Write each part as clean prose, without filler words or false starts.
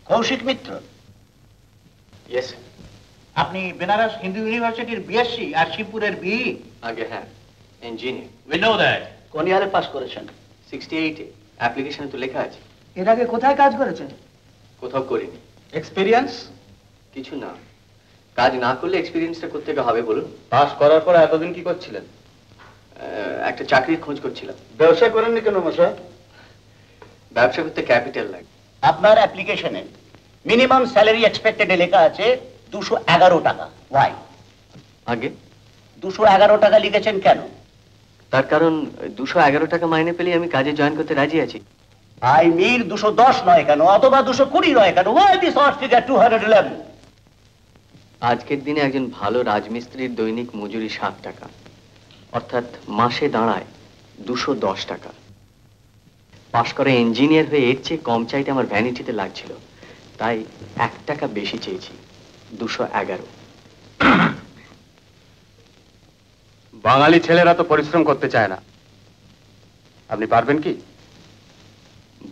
কৌশিক মিত্র? Yes. আপনি বেনারস হিন্দু ইউনিভার্সিটির BSc R শিবপুরের BE? আগে হ্যাঁ, ইঞ্জিনিয়ার। We know that. কোন ইয়ারে পাস করেছেন? 68-এ। অ্যাপ্লিকেশনে তো লেখা আছে। এর আগে কোথায় কাজ করেছেন? কোথাও করিনি। এক্সপেরিয়েন্স? কিছু না। কাজ না করলে এক্সপেরিয়েন্সটা করতে হবে বলুন। পাস করার পর এতদিন কি করছিলেন? একটা চাকরির খোঁজ করছিলাম। ব্যবসা করেননি কেন মশাই? ব্যবসা করতে ক্যাপিটাল লাগে। আপনার অ্যাপ্লিকেশনে মিনিমাম স্যালারি এক্সপেক্টেড লেখা আছে 211 টাকা। ওয়াই? আগে 211 টাকা লিখেছেন কেন? তার কারণ 211 টাকা মাইনে পেলে আমি কাজে জয়েন করতে রাজি আছি। আই মিন 210 নয় কেন, অথবা 220 নয় কেন? Why this odd figure 211? আজকের দিনে একজন ভালো রাজমিস্ত্রির দৈনিক মজুরি 7 টাকা, অর্থাৎ মাসে দাঁড়ায় 210 টাকা। পাশ করে ইঞ্জিনিয়ার হয়ে এর চেয়ে কম চাইতে আমার ভ্যানিটিতে লাগছিল, তাই 1 টাকা বেশি চেয়েছি, 211। বাঙালি ছেলেরা তো পরিশ্রম করতে চায় না, আপনি পারবেন কি?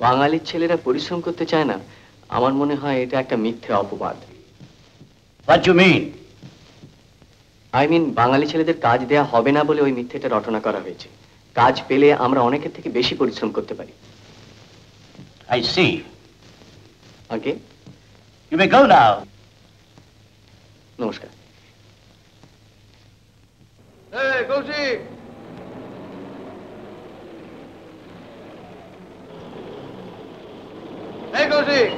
বাঙালির ছেলেরা পরিশ্রম করতে চায় না, আমার মনে হয় এটা একটা মিথ্যে অপবাদ। What do you mean? I mean Bangali ছেলেদের কাজ দেয়া হবে না বলে ওই মিথ্যেটা রটনা করা হয়েছে। কাজ পেলে আমরা অনেকের থেকে বেশি পরিশ্রম করতে পারি। I see. Okay, You may go now. নমস্কার। এই কৌশিক, এই কৌশিক।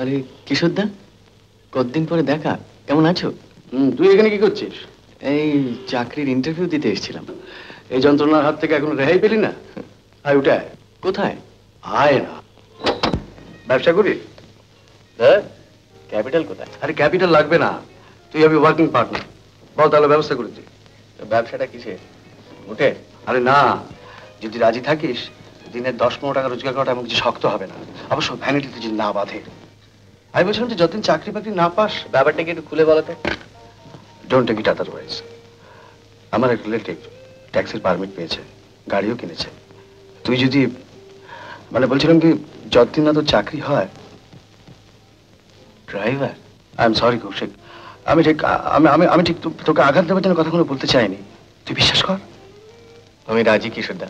আরে কিশোরদা, কতদিন পরে দেখা, কেমন আছো? তুই এখানে কি করছিস? এই চাকরির ইন্টারভিউ দিতে এসেছিলাম। এই যন্ত্রণার হাত থেকে এখনো রেহাই পেলি না? আয় উঠে আয়। কোথায়? আয় না। ব্যবসা করি? ক্যাপিটাল কোথায়? আরে ক্যাপিটাল লাগবে না, তুই আমি ওয়ার্কিং পার্টনার। বল তাহলে ব্যবস্থা করেছি। ব্যবসাটা কিসের? উঠে। আরে না, যদি রাজি থাকিস দিনের 10-15 টাকা রোজগার করাটা এমন কিছু শক্ত হবে না, অবশ্য ভ্যানিটিতে যদি না বাঁধে। আমি বলছিলাম যে যতদিন চাকরি বাকরি না পাস। ব্যাপারটা কি একটু খুলে বলো তো। Don't take it otherwise. আমার এক রিলেটিভ ট্যাক্সির পারমিট পেয়েছে, গাড়িও কিনেছে। তুই যদি, মানে বলছিলাম কি, যতদিন না তোর চাকরি হয়। Driver? I am sorry Kaushik, আমি ঠিক আমি ঠিক তোকে আঘাত দেওয়ার জন্য কথাগুলো বলতে চাইনি, তুই বিশ্বাস কর। আমি রাজি কিশোরদা।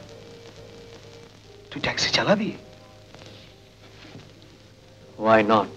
তুই ট্যাক্সি চালাবি? Why not?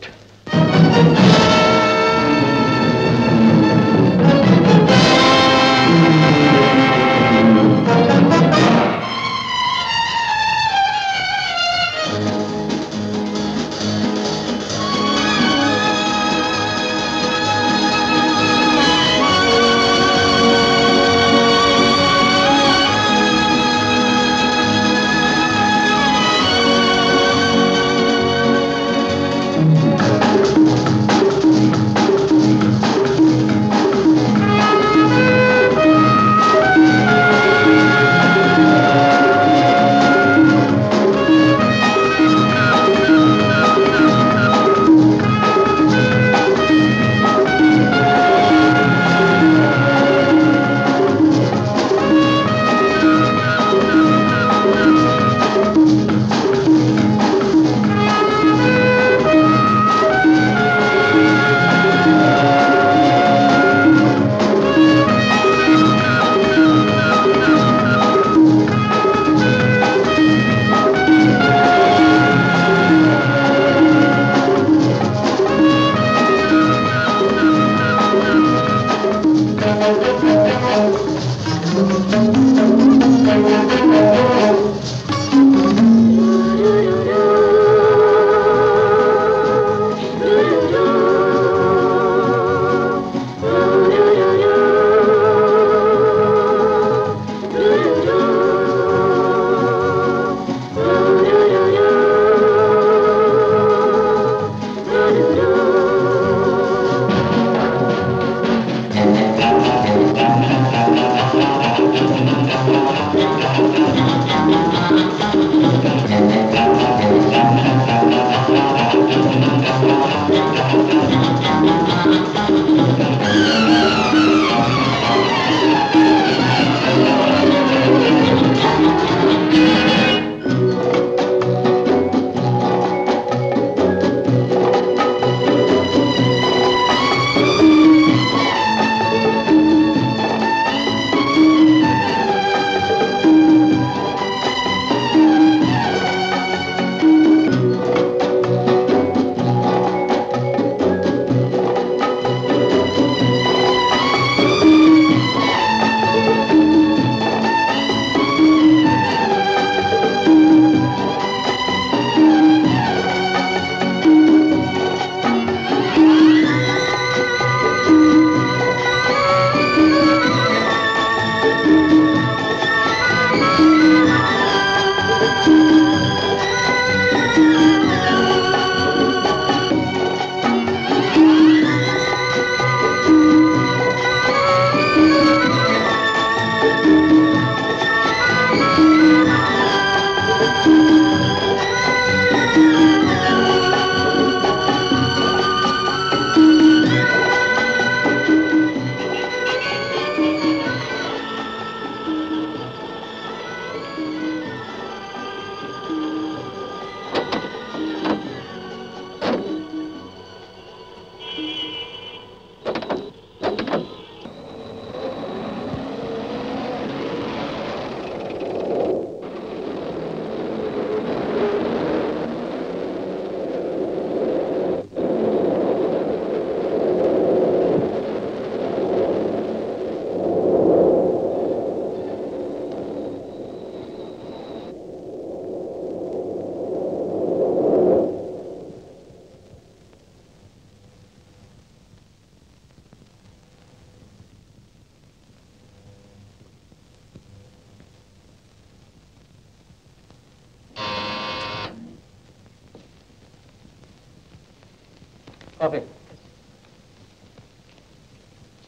শপে।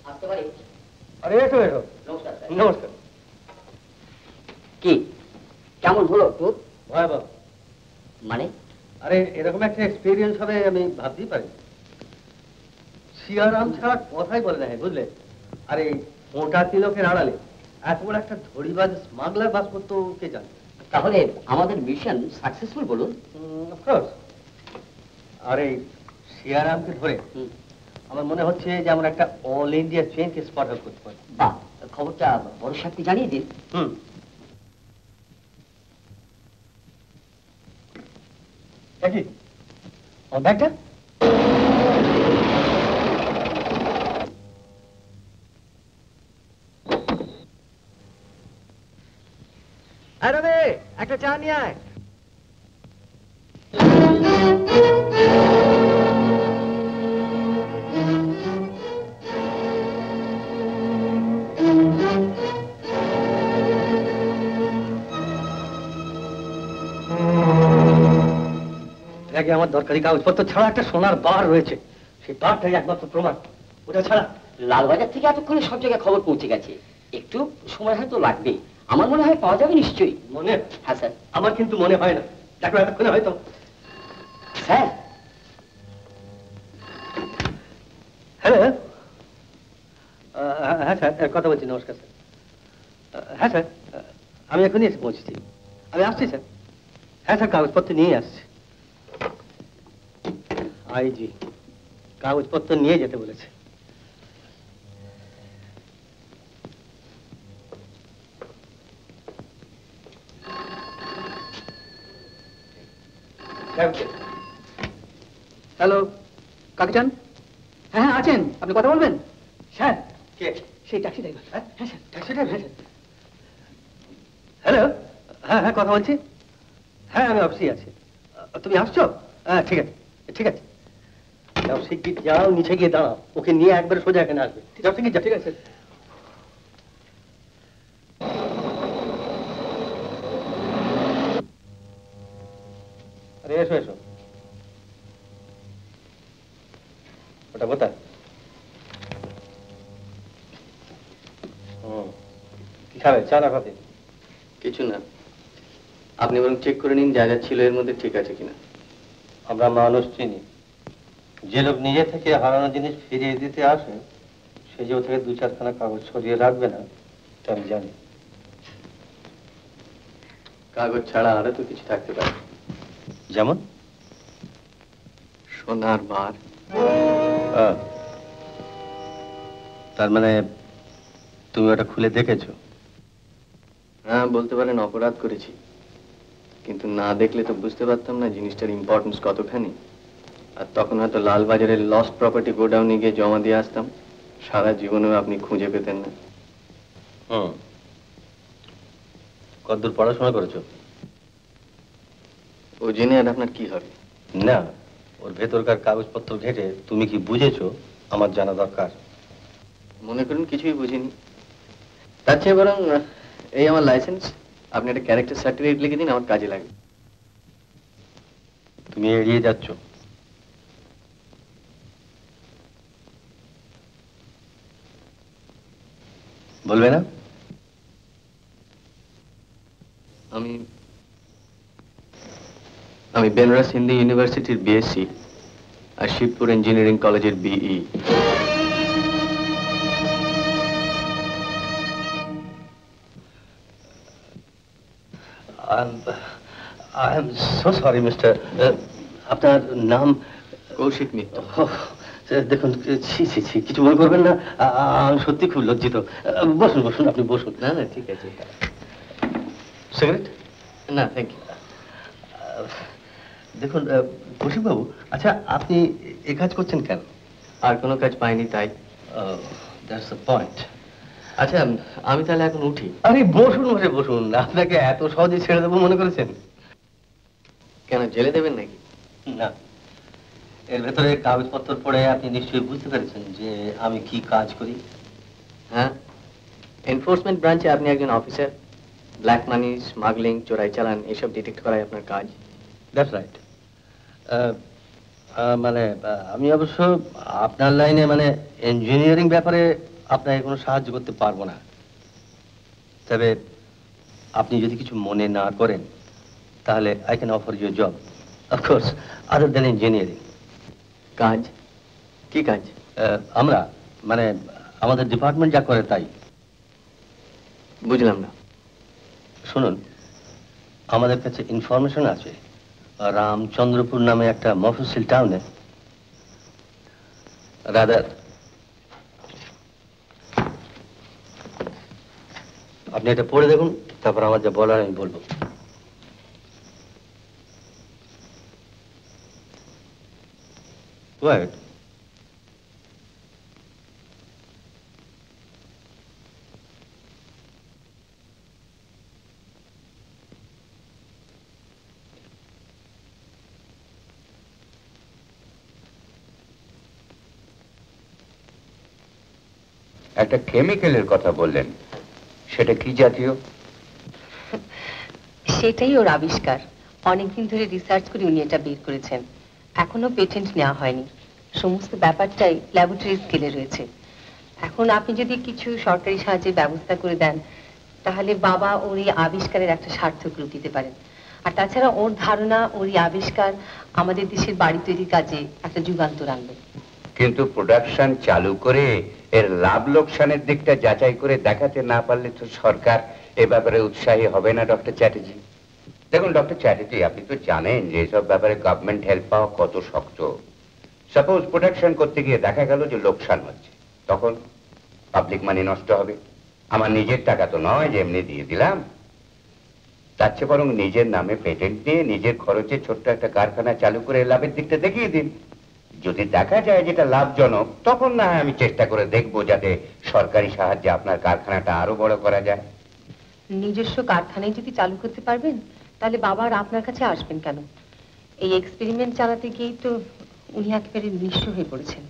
আসতে পারি? আরে এসো এসো। নমস্কার স্যার। নমস্কার। কি কেমন হলো ট্যুর? ভয়াবহ। মানে আরে এরকম একটা এক্সপিরিয়েন্স হবে আমি ভাবতেই পারি। সিয়ারাম ছাড়া কথাই বলে না, বুঝলে? আরে মোটা তিলকের আড়ালে এত বড় একটা ধড়িবাজ স্মাগলার বাস করতো কে জানে। তাহলে আমাদের মিশন সাকসেসফুল বলুন। অফকোর্স। আরে সিয়ারামকে ধরে আমার মনে হচ্ছে যে আমরা একটা অল ইন্ডিয়া চেইনকে স্পট আউট করতে পারি। বাহ, খবরটা বড় সাহেবকে জানিয়ে দিন। দেখি আমার ব্যাগটা। আরে একটা চা নিয়ে আয়। আগে আমার দরকারি কাগজপত্র ছাড়া একটা সোনার বার রয়েছে, সেই বারটাই একমাত্র প্রমাণ। ওটা ছাড়া লালবাজার থেকে এতক্ষণে সব জায়গায় খবর পৌঁছে গেছে, একটু সময় হয়তো লাগবে। আমার মনে হয় পাওয়া যাবে নিশ্চয়ই। মনে? হ্যাঁ স্যার। আমার কিন্তু মনে হয় না, দেখো এতক্ষণে হয়তো। স্যার। হ্যালো। হ্যাঁ স্যার, কথা বলছি। নমস্কার স্যার। হ্যাঁ স্যার, আমি এখনই এসে পৌঁছেছি। আমি আসছি স্যার। হ্যাঁ স্যার, কাগজপত্র নিয়ে আসছি। আইজি কাগজপত্র নিয়ে যেতে বলেছে। হ্যালো, কাকে চান? হ্যাঁ হ্যাঁ আছেন, আপনি কথা বলবেন? স্যার, কে? সেই ট্যাক্সি ড্রাইভার। হ্যাঁ স্যার, ট্যাক্সি ড্রাইভার। হ্যালো। হ্যাঁ হ্যাঁ, কথা বলছি। হ্যাঁ আমি অফিসেই আছি। তুমি আসছো? হ্যাঁ ঠিক আছে, ঠিক আছে। যাও শিগগির যাও, নিচে গিয়ে দাঁড়াও, ওকে নিয়ে একবারে সোজা এখানে আসবে। যাও শিগগির যাও। ঠিক আছে। আরে এসো এসো। ওটা কোথায়? কি খাবে, চা না কফি? কিছু না, আপনি বরং চেক করে নিন যা যা ছিল এর মধ্যে ঠিক আছে কিনা। আমরা মানুষ চিনি, যে লোক নিজে থেকে হারানো জিনিস ফিরিয়ে দিতে আসে সে যে ও থেকে দু চারখানা কাগজ সরিয়ে রাখবে না তা আমি জানি। কাগজ ছাড়া আরো তো কিছু থাকতে পারে। যেমন? সোনার বার। তার মানে তুমি ওটা খুলে দেখেছো? হ্যাঁ বলতে পারেন অপরাধ করেছি, কিন্তু না দেখলে তো বুঝতে পারতাম না জিনিসটার ইম্পর্টেন্স কতখানি। আর তখন হয়তো লালবাজারের লস্ট প্রপার্টি গোডাউনে গিয়ে জমা দিয়ে আসতাম, সারা জীবনেও আপনি খুঁজে পেতেন না। কতদূর পড়াশোনা করেছো? ও জেনে আর আপনার কি হবে? না, ওর ভেতরকার কাগজপত্র ঘেটে তুমি কি বুঝেছো আমার জানা দরকার। মনে করুন কিছুই বুঝিনি। তার চেয়ে বরং এই আমার লাইসেন্স, আপনি একটা ক্যারেক্টার সার্টিফিকেট লিখে দিন, আমার কাজে লাগবে। তুমি এড়িয়ে যাচ্ছ। বলবে না? আমি বেনারস হিন্দু ইউনিভার্সিটির বিএসসি আর শিবপুর ইঞ্জিনিয়ারিং কলেজের BE. I am so sorry, Mr. আপনার নাম? কৌশিক মিত্র। দেখুন, ছি ছি ছি, কিছু মনে করবেন না, আমি সত্যি খুব লজ্জিত। বসুন বসুন, আপনি বসুন। না না ঠিক আছে। সিগারেট? না থ্যাংক ইউ। দেখুন কৌশিকবাবু, আচ্ছা আপনি এ কাজ করছেন কেন? আর কোনো কাজ পাইনি তাই। That's the point. আচ্ছা আমি তাহলে এখন উঠি। আরে বসুন বসে বসুন, আপনাকে এত সহজে ছেড়ে দেবো মনে করেছেন? কেন জেলে দেবেন নাকি? না, এর ভেতরে কাগজপত্র পড়ে আপনি নিশ্চয়ই বুঝতে পেরেছেন যে আমি কি কাজ করি। হ্যাঁ, এনফোর্সমেন্ট ব্রাঞ্চে আপনি একজন অফিসার। ব্ল্যাক মানি, স্মাগলিং, চোরাই চালান এসব ডিটেক্ট করাই আপনার কাজ। That's right. মানে আমি অবশ্য আপনার লাইনে মানে ইঞ্জিনিয়ারিং ব্যাপারে আপনাকে কোনো সাহায্য করতে পারবো না, তবে আপনি যদি কিছু মনে না করেন তাহলে I can offer you job, of course other then engineering. কাজ কি কাজ? আমরা মানে আমাদের ডিপার্টমেন্ট যা করে তাই। বুঝলাম না। শুনুন, আমাদের কাছে ইনফরমেশন আছে রামচন্দ্রপুর নামে একটা মফস্বল টাউনে রাদার, আপনি এটা পড়ে দেখুন, তারপর আমার যা বলার আমি বলবো। Right. একটা কেমিক্যালের কথা বললেন, সেটা কি জাতীয়? সেটাই ওর আবিষ্কার। অনেকদিন ধরে রিসার্চ করে উনি এটা বের করেছেন। এখনো পেটেন্ট নেওয়া হয়নি। সমস্ত ব্যাপারটাই ল্যাবরেটরি স্কেলে রয়েছে। এখন আপনি যদি কিছু সরকারি সাহায্যের ব্যবস্থা করে দেন তাহলে বাবা ওর এই আবিষ্কারের একটা সার্থক রূপ দিতে পারেন। আর তাছাড়া ওর ধারণা ওর এই আবিষ্কার আমাদের দেশের বাড়ি তৈরির কাজে একটা যুগান্তর আনবে। কিন্তু প্রোডাকশন চালু করে এর লাভ লোকসানের দিকটা যাচাই করে দেখাতে না পারলে তো সরকার এ ব্যাপারে উৎসাহী হবে না ডক্টর চ্যাটার্জি। দেখুন ডক্টর চ্যাটার্জি, আপনি তো জানেন যে এসব ব্যাপারে গভর্নমেন্ট হেল্প পাওয়া কত শক্ত। সাপোজ প্রোডাকশন করতে গিয়ে দেখা গেল যে লোকসান হচ্ছে, তখন পাবলিক মানি নষ্ট হবে। আমার নিজের টাকা তো নয় যে এমনি দিয়ে দিলাম। তার চেয়ে বরং নিজের নামে পেটেন্ট নিয়ে নিজের খরচে ছোট্ট একটা কারখানা চালু করে লাভের দিকটা দেখিয়ে দিন। যদি দেখা যায় যেটা লাভজনক, তখন না হয় আমি চেষ্টা করে দেখবো যাতে সরকারি সাহায্যে আপনার কারখানাটা আরো বড় করা যায়। নিজস্ব কারখানায় যদি চালু করতে পারবেন তাহলে বাবা আর আপনার কাছে আসবেন কেন? এই এক্সপেরিমেন্ট চালাতে গিয়েই তো উনি একেবারে নিঃস্ব হয়ে পড়েছেন।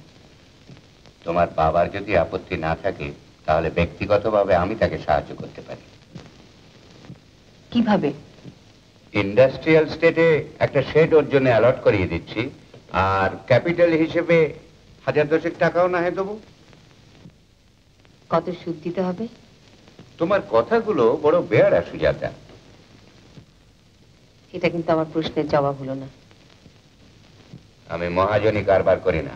তোমার বাবার যদি আপত্তি না থাকে তাহলে ব্যক্তিগতভাবে আমি তাকে সাহায্য করতে পারি। কিভাবে? ইন্ডাস্ট্রিয়াল স্টেটে একটা শেড ওর জন্য অ্যালট করিয়ে দিচ্ছি, আর ক্যাপিটাল হিসেবে 1000 টাকাও না হয় দেবো। কত সুদ দিতে হবে? তোমার কথাগুলো বড় বেয়ারা সুজাতা। এটা কিন্তু আমার প্রশ্নের জবাব হলো না। আমি মহাজনী কারবার করি না,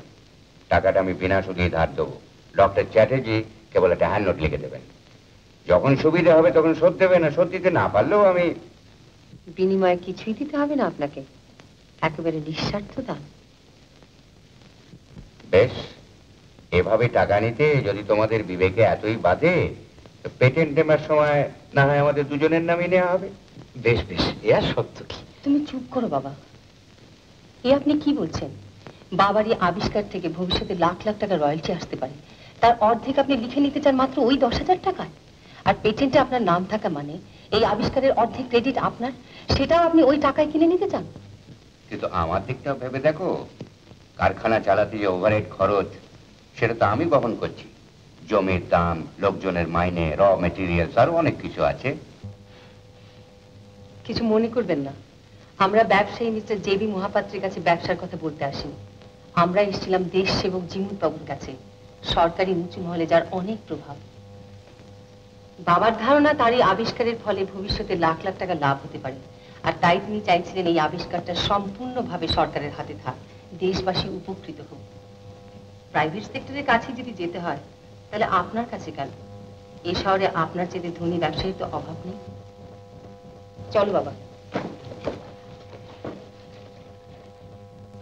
টাকাটা আমি বিনা সুদেই ধার দেবো। ডক্টর চ্যাটার্জি কেবল একটা হ্যান্ড নোট লিখে দেবেন, যখন সুবিধা হবে তখন শোধ দেবে, না শোধ দিতে না পারলেও আমি। বিনিময়ে কিছুই দিতে হবে না আপনাকে, একেবারে নিঃস্বার্থ দান। বেশ, এভাবে টাকা নিতে যদি তোমাদের বিবেকে এতই বাধে, পেটেন্ট নেবার সময় না হয় আমাদের দুজনের নামই নেওয়া হবে। বেশ বেশ, এ আর সত্য কি? তুমি চুপ করো বাবা। এ আপনি কি বলছেন? বাবার এই আবিষ্কার থেকে ভবিষ্যতে লাখ লাখ টাকা রয়্যালটি আসতে পারে, তার অর্ধেক আপনি লিখে নিতে চান মাত্র ওই 10,000 টাকায়। আর পেটেন্টে আপনার নাম থাকা মানে এই আবিষ্কারের অর্ধেক ক্রেডিট আপনার, সেটাও আপনি ওই টাকায় কিনে নিতে চান। কিন্তু আমার দিকটাও ভেবে দেখো, কারখানা চালাতে যে ওভারহেড খরচ সেটা তো আমি বহন করছি। জমির দাম, লোকজনের মাইনে, র মেটেরিয়ালস, আরো অনেক কিছু আছে। কিছু মনে করবেন না, আমরা ব্যবসায়ী মিস্টার জেবি মহাপাত্রের কাছে ব্যবসার কথা বলতে আসিনি। আমরা এসেছিলাম দেশ সেবক জিমুত বাবুর কাছে, সরকারি উঁচু মহলে যার অনেক প্রভাব। বাবার ধারণা তার এই আবিষ্কারের ফলে ভবিষ্যতে লাখ লাখ টাকা লাভ হতে পারে, আর তাই তিনি চাইছিলেন এই আবিষ্কারটা সম্পূর্ণভাবে সরকারের হাতে থাক, দেশবাসী উপকৃত হোক। প্রাইভেট সেক্টরের কাছে যদি যেতে হয় তাহলে আপনার কাছে কেন? এই শহরে আপনার চেয়ে ধনী ব্যবসায়ীর তো অভাব নেই। চলো বাবা,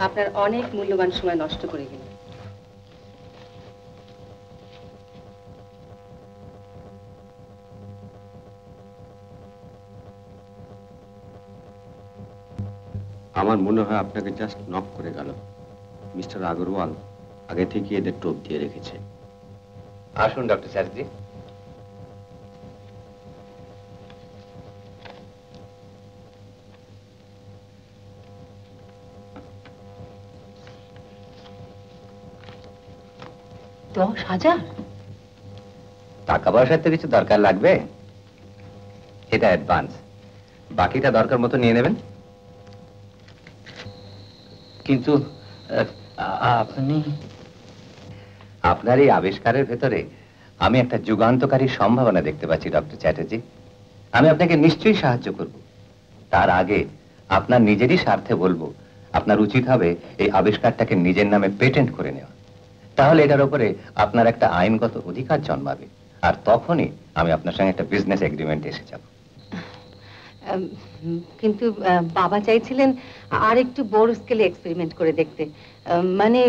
আপনার অনেক মূল্যবান সময় নষ্ট করে গেল। আমার মনে হয় আপনাকে জাস্ট নক করে গেল। মিস্টার আগরওয়াল আগে থেকে এদের টোপ দিয়ে রেখেছে। আসুন ডক্টর চ্যাটার্জি। $10,000? টাকা পয়সার তো কিছু দরকার লাগবে, এটা অ্যাডভান্স, বাকিটা দরকার মতো নিয়ে নেবেন। কিন্তু আপনি আপনার এই আবিষ্কারের ভেতরে আমি একটা যুগান্তকারী সম্ভাবনা দেখতে পাচ্ছি ডক্টর চ্যাটার্জি। আমি আপনাকে নিশ্চয়ই সাহায্য করব। তার আগে আপনার নিজেরই স্বার্থে বলবো, আপনার উচিত হবে এই আবিষ্কারটাকে নিজের নামে পেটেন্ট করে নেওয়া। তাহলে এটার উপরে আপনার একটা আইনগত অধিকার জন্মাবে, আর তখনই আমি আপনার সঙ্গে একটা বিজনেস এগ্রিমেন্ট এসে যাব। কিন্তু বাবা চাইছিলেন আর একটু বড় স্কেলে এক্সপেরিমেন্ট করে দেখতে, মানে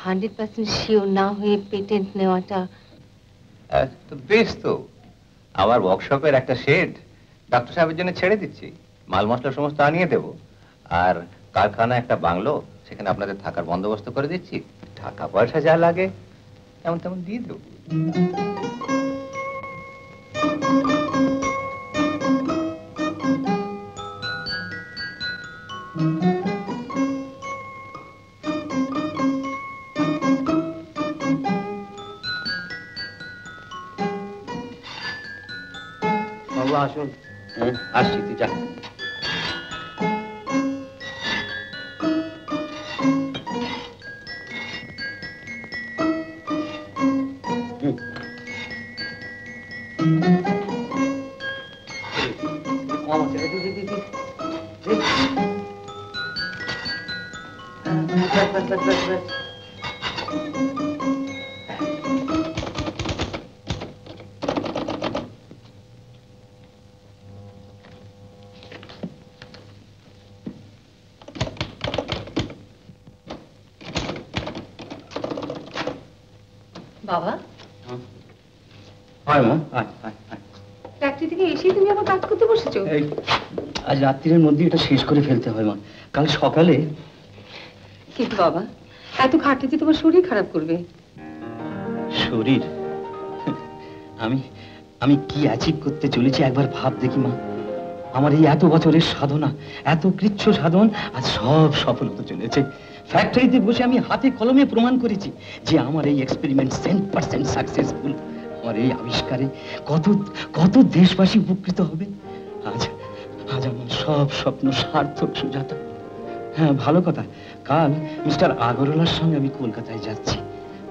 100% শিওর না হয়ে পেটেন্ট নেওয়াটা। তো বেশ, তো আমার ওয়ার্কশপের একটা শেড ডাক্তার সাহেবের জন্য ছেড়ে দিচ্ছি, মাল মশলা সমস্ত আনিয়ে দেব, আর কারখানা একটা বাংলো, সেখানে আপনাদের থাকার বন্দোবস্ত করে দিচ্ছি। টাকা পয়সা যা লাগে তেমন তেমন দিয়ে দেবো। বাবা আসুন। আসছি, তুই যা। বাবা, হয় মা, আয় আয় আয়। ফ্যাক্টরি থেকে এসেই তুমি আবার কাজ করতে বসেছো? এই, আজ রাত্রির মধ্যে এটা শেষ করে ফেলতে হয় মা, কাল সকালে। কিন্তু বাবা, এত খাটলে যে তোমার শরীর খারাপ করবে। শরীর? আমি আমি কি অ্যাচিভ করতে চলেছি একবার ভাব দেখি মা। আমার এই এত বছরের সাধনা, এত কৃচ্ছ সাধন আজ সব সফল হতে চলেছে। ফ্যাক্টরিতে বসে আমি হাতে কলমে প্রমাণ করেছি যে আমার এই এক্সপেরিমেন্ট 100% সাকসেসফুল। আমার এই আবিষ্কারে কত কত দেশবাসী উপকৃত হবে। আজ আজ আমার সব স্বপ্ন সার্থক, সুজাতা। হ্যাঁ, ভালো কথা, কাল মিস্টার আগরওয়ালার সঙ্গে আমি কলকাতায় যাচ্ছি।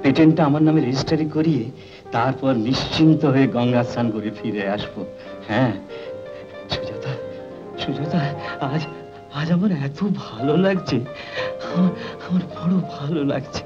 পেটেন্টটা আমার নামে রেজিস্ট্রি করিয়ে তারপর নিশ্চিন্ত হয়ে গঙ্গা স্নান করে ফিরে আসবো। হ্যাঁ সুজাতা, সুজাতা, আজ আজ আমার এত ভালো লাগছে, আমার বড় ভালো লাগছে।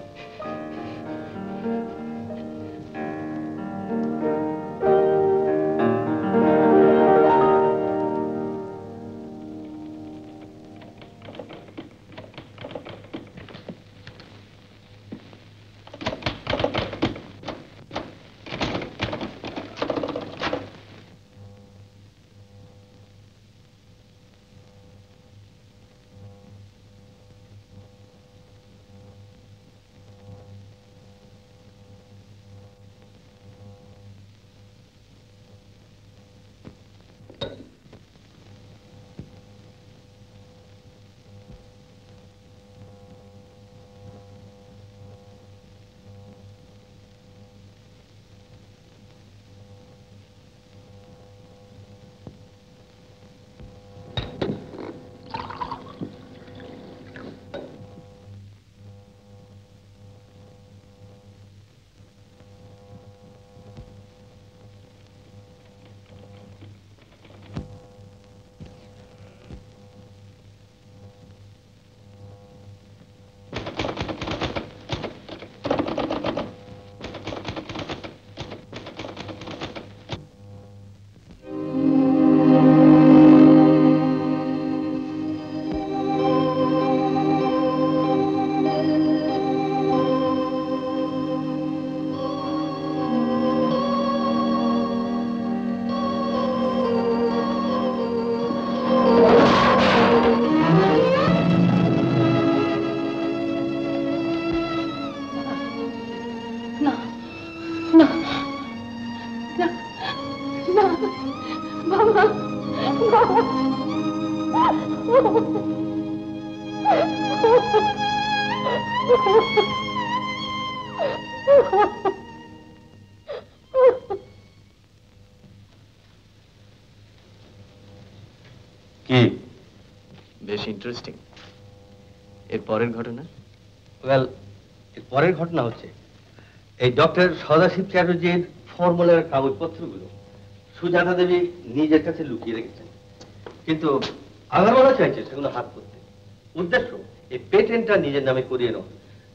বেশ ইন্টারেস্টিং। এর পরের ঘটনা? ওয়েল, এর পরের ঘটনা হচ্ছে এই ডক্টর সদাশিব চ্যাটার্জির ফর্মুলার কাগজপত্রগুলো সুজাতা দেবী নিজের কাছে লুকিয়ে রেখেছেন, কিন্তু আগরওয়ালা চাইছে সেগুলো হাত করতে। উদ্দেশ্য এই পেটেন্টটা নিজের নামে করিয়ে নেওয়া,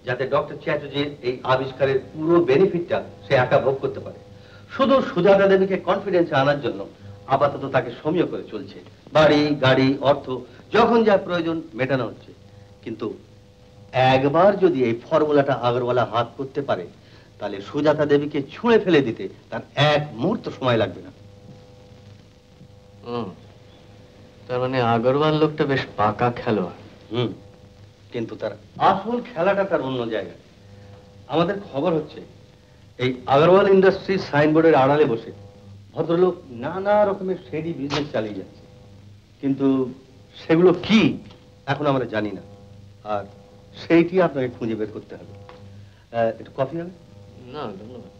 যাতে ডক্টর চ্যাটার্জির এই আবিষ্কারের পুরো বেনিফিটটা সে একা ভোগ করতে পারে। শুধু সুজাতা দেবীকে কনফিডেন্সে আনার জন্য আপাতত তাকে সমীহ করে চলছে, বাড়ি গাড়ি অর্থ যখন যা প্রয়োজন মেটানো হচ্ছে। কিন্তু একবার যদি এই ফর্মুলাটা আগরওয়ালা হাত করতে পারে, তাহলে সুজাতা দেবীকে ছুঁড়ে ফেলে দিতে তার এক মুহূর্ত সময় লাগবে না। তার মানে আগরওয়াল লোকটা বেশ পাকা খেলোয়াড়। কিন্তু তার আসল খেলাটা তার অন্য জায়গায়। আমাদের খবর হচ্ছে এই আগরওয়াল ইন্ডাস্ট্রিজ সাইনবোর্ডের আড়ালে বসে ভদ্রলোক নানা রকমের শেডি বিজনেস চালিয়ে যাচ্ছে, কিন্তু সেগুলো কি এখন আমরা জানি না, আর সেইটি আপনাকে খুঁজে বের করতে হবে। একটু কফি হবে? না ধন্যবাদ।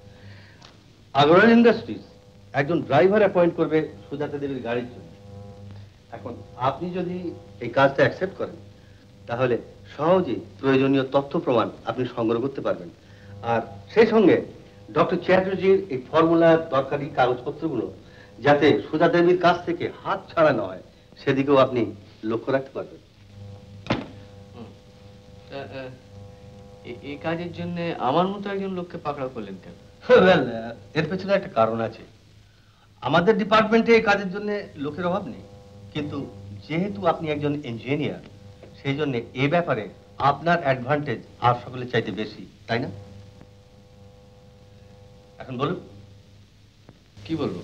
আগরওয়াল ইন্ডাস্ট্রিজ একজন ড্রাইভার অ্যাপয়েন্ট করবে সুজাতা দেবীর গাড়ির জন্য। এখন আপনি যদি এই কাজটা অ্যাকসেপ্ট করেন, তাহলে সহজেই প্রয়োজনীয় তথ্য প্রমাণ আপনি সংগ্রহ করতে পারবেন, আর সেই সঙ্গে ডক্টর চ্যাটার্জির এই ফর্মুলার দরকারি কাগজপত্রগুলো যাতে সুজাতা দেবীর কাছ থেকে হাত ছাড়ানো হয়, সেদিকেও আপনি লক্ষ্য রাখতে পারবেন। এই কাজের জন্য আমার মতো একজন লোককে পাকড়াও করলেন কেন? এর পেছনে একটা কারণ আছে। আমাদের ডিপার্টমেন্টে এই কাজের জন্য লোকের অভাব নেই, কিন্তু যেহেতু আপনি একজন ইঞ্জিনিয়ার, সেই জন্য এ ব্যাপারে আপনার অ্যাডভান্টেজ আর সকলের চাইতে বেশি, তাই না? এখন বলুন, কি বলবো?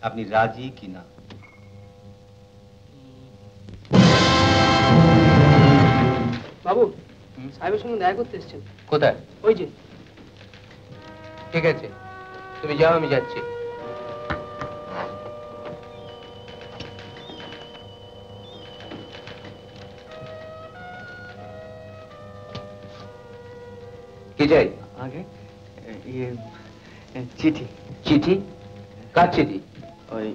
আপনি রাজি কি না? বাবু, সাহেবের সঙ্গে দেখা করতে এসেছেন। কোথায়? ওই যে। ঠিক আছে, তুমি যাও, আমি যাচ্ছি। কি চাই? আগে চিঠি। চিঠি? কার চিঠি? ওই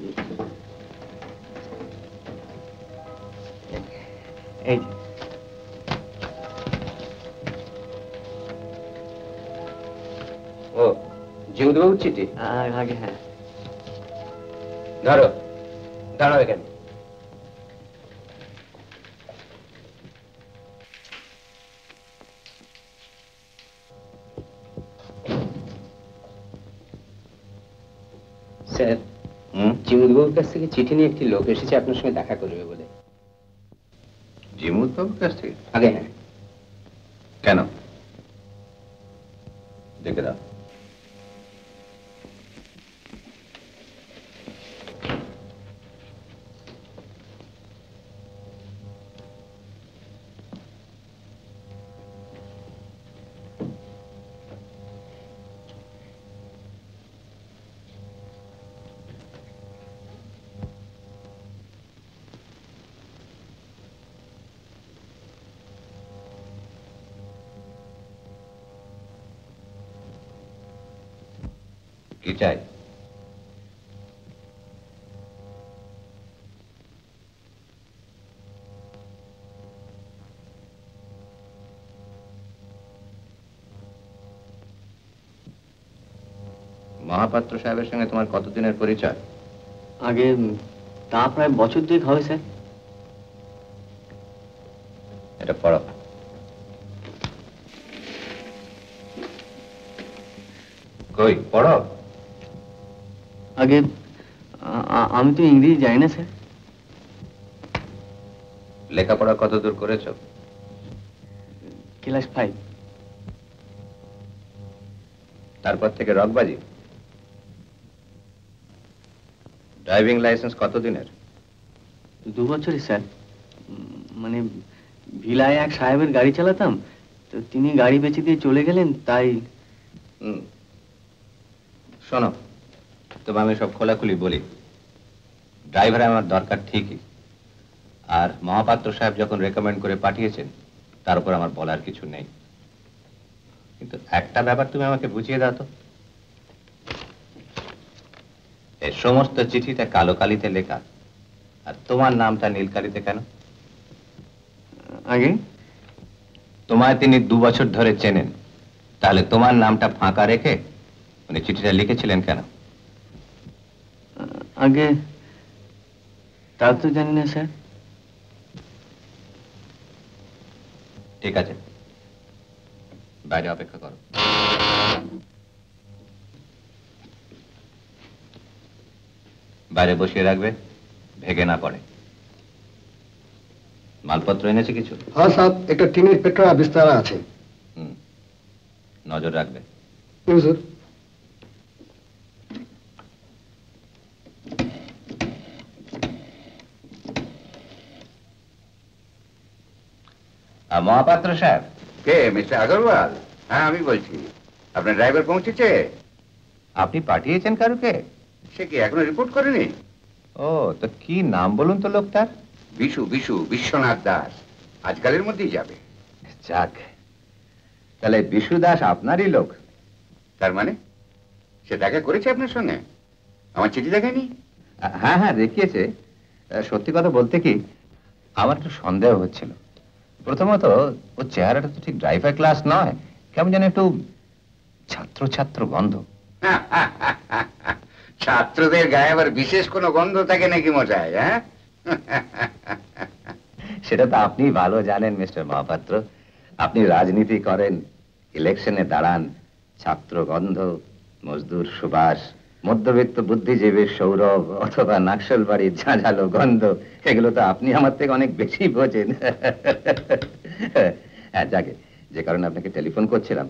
এই যে। ও, জিউদবাবুর চিঠি? আগে হ্যাঁ। ধরো, দাঁড়াও এখানে। স্যার, জিমুদবাবুর কাছ থেকে চিঠি নিয়ে একটি লোক এসেছে আপনার সঙ্গে দেখা করবে বলে। জিমুদবাবুর কাছ থেকে? আগে হ্যাঁ। কেন? দেখে দাও। কি চাই? মহাপাত্র সাহেবের সঙ্গে তোমার কতদিনের পরিচয়? আগে তা প্রায় বছর দুয়েক হবে স্যার। এটা পড়ো। কই পড়ো। আগে আমি তো ইংরেজি জানি না স্যার। লেখাপড়া কতদূর করেছো? ক্লাস 5। তারপর থেকে রকবাজি? ড্রাইভিং লাইসেন্স কতদিনের? 2 বছরই স্যার। মানে ভিলায় এক সাহেবের গাড়ি চালাতাম, তো তিনি গাড়ি বেচে দিয়ে চলে গেলেন, তাই। শোনো, তবে আমি সব খোলাখুলি বলি। ড্রাইভার আমার দরকার ঠিকই, আর মহাপাত্র সাহেব যখন রেকমেন্ড করে পাঠিয়েছেন, তার উপর আমার বলার কিছু নেই। কিন্তু একটা ব্যাপার তুমি আমাকে বুঝিয়ে দাও তো, এই সমস্ত চিঠিতে কালো কালিতে লেখা, আর তোমার নামটা নীল কালিতে কেন? আগে তোমায় তিনি 2 বছর ধরে চেনেন, তাহলে তোমার নামটা ফাঁকা রেখে উনি চিঠিটা লিখেছিলেন কেন? আগে তা তো জানি না স্যার। ঠিক আছে, বাইরে অপেক্ষা করো। বাইরে বসিয়ে রাখবে, ভেগে না পড়ে। মালপত্র এনেছে কিছু? হ্যাঁ সাহেব, একটা টিনের পেট্রোল বিস্তার আছে। নজর রাখবে। হুজুর। মহাপাত্র সাহেব। কে? মিস্টার আগরওয়াল? হ্যাঁ, আমি বলছি। আপনার ড্রাইভার পৌঁছেছে? আপনি পাঠিয়েছেন কারুকে? সে কি এখনো রিপোর্ট করেনি? ও, তো কি নাম বলুন তো লোকটার? বিশ্বনাথ দাস। আজকালের মধ্যেই যাবে। যাক, তাহলে বিশু দাস আপনারই লোক। তার মানে সে দেখা করেছে আপনার সঙ্গে? আমার চিঠি দেখেনি? হ্যাঁ হ্যাঁ, দেখিয়েছে। সত্যি কথা বলতে কি, আমার একটু সন্দেহ হচ্ছিল। প্রথমত ওর চেহারাটা তো ঠিক ড্রাইভার ক্লাস নয়, কেমন যেন একটু ছাত্র ছাত্র গন্ধ। ছাত্রদের গায়ে আবার বিশেষ কোনো গন্ধ থাকে নাকি মশাই? হ্যাঁ, সেটা তো আপনি ভালো জানেন মিস্টার মহাপাত্র। আপনি রাজনীতি করেন, ইলেকশনে দাঁড়ান। ছাত্র গন্ধ, মজদুর সুবাস, মধ্যবিত্ত বুদ্ধিজীবীর সৌরভ অথবা নাকশাল বাড়ির ঝাঁঝালো গন্ধ, এগুলো তো আপনি আমার থেকে অনেক বেশি বোঝেন। হ্যাঁ, যাকে যে কারণে আপনাকে টেলিফোন করছিলাম,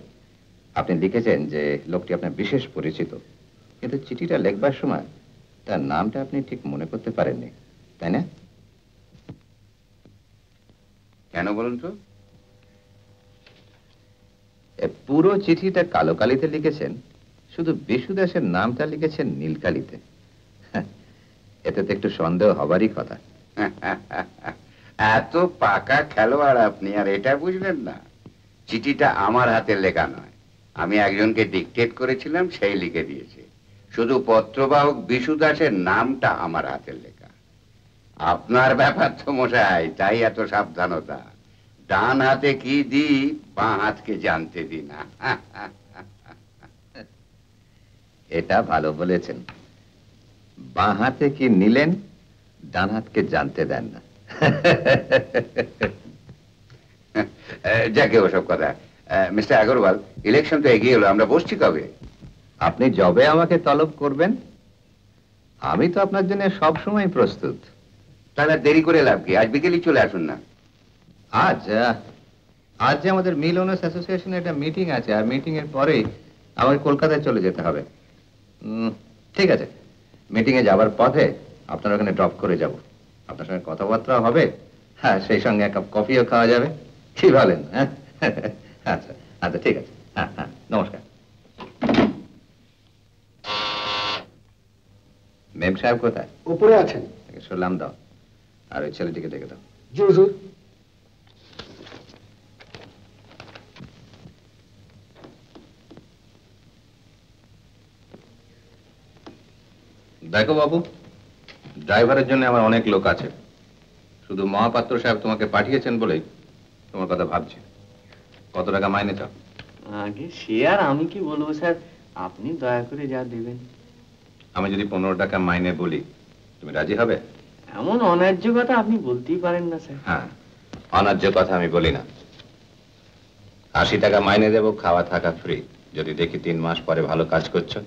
আপনি লিখেছেন যে লোকটি আপনার বিশেষ পরিচিত, কিন্তু চিঠিটা লেখবার সময় তার নামটা আপনি ঠিক মনে করতে পারেননি, তাই না? কেন বলুন তো? পুরো চিঠিটা কালো কালিতে লিখেছেন, শুধু বিশু দাসের নামটা লিখেছেন নীল কালিতে। এতে তো একটু সন্দেহ হবারই কথা। এত পাকা খেলোয়াড় আপনি, আর এটা বুঝলেন না? চিঠিটা আমার হাতে লেখা নয়, আমি একজনকে ডিকটেট করেছিলাম, সেই লিখে দিয়েছে। শুধু পত্রবাহক বিশু দাসের নামটা আমার হাতে লেখা। আপনার ব্যাপার তো মশাই, তাই এত সাবধানতা। ডান হাতে কি দিই, বাঁ হাতকে জানতে দিই না। এটা ভালো বলেছেন। বাঁ হাতে কি নিলেন, ডান হাতকে জানতে দেন না। যাকে ওসব কথা। মিস্টার আগরওয়াল, ইলেকশন তো এগিয়ে এলো, আমরা বসছি কবে? আপনি যবে আমাকে তলব করবেন, আমি তো আপনার জন্য সব সময় প্রস্তুত। তাহলে দেরি করে লাভ কি? আজ বিকেলই চলে আসুন না। আজ যে আমাদের মিল ওনার্স অ্যাসোসিয়েশনের একটা মিটিং আছে, আর মিটিং এর পরেই আমাকে কলকাতায় চলে যেতে হবে। ঠিক আছে, মিটিং এ যাবার পথে আপনার ওখানে ড্রপ করে যাব। আপনার সঙ্গে কথাবার্তা হবে, হ্যাঁ, সেই সঙ্গে এক কাপ কফিও খাওয়া যাবে। কি বলেন? হ্যাঁ, আচ্ছা আচ্ছা, ঠিক আছে। হ্যাঁ হ্যাঁ, নমস্কার। মেম সাহেব কোথায়? উপরে আছেন। সালাম দাও, আর ওই ছেলেটিকে ডেকে দাও। জি হুজুর। দেখো বাবু, ড্রাইভারের জন্য আমার অনেক লোক আছে, শুধু মহাপাত্র সাহেব তোমাকে পাঠিয়েছেন বলেই তোমার কথা ভাবছি। কত টাকা মাইনে চাও? আগে সে আর আমি কি বলবো স্যার, আপনি দয়া করে যা দেবেন। আমি যদি 15 টাকা মাইনে বলি, তুমি রাজি হবে? এমন অন্যায্য কথা আপনি বলতেই পারেন না স্যার। হ্যাঁ, অন্যায্য কথা আমি বলি না। 80 টাকা মাইনে দেবো, খাওয়া থাকা ফ্রি। যদি দেখি 3 মাস পরে ভালো কাজ করছো,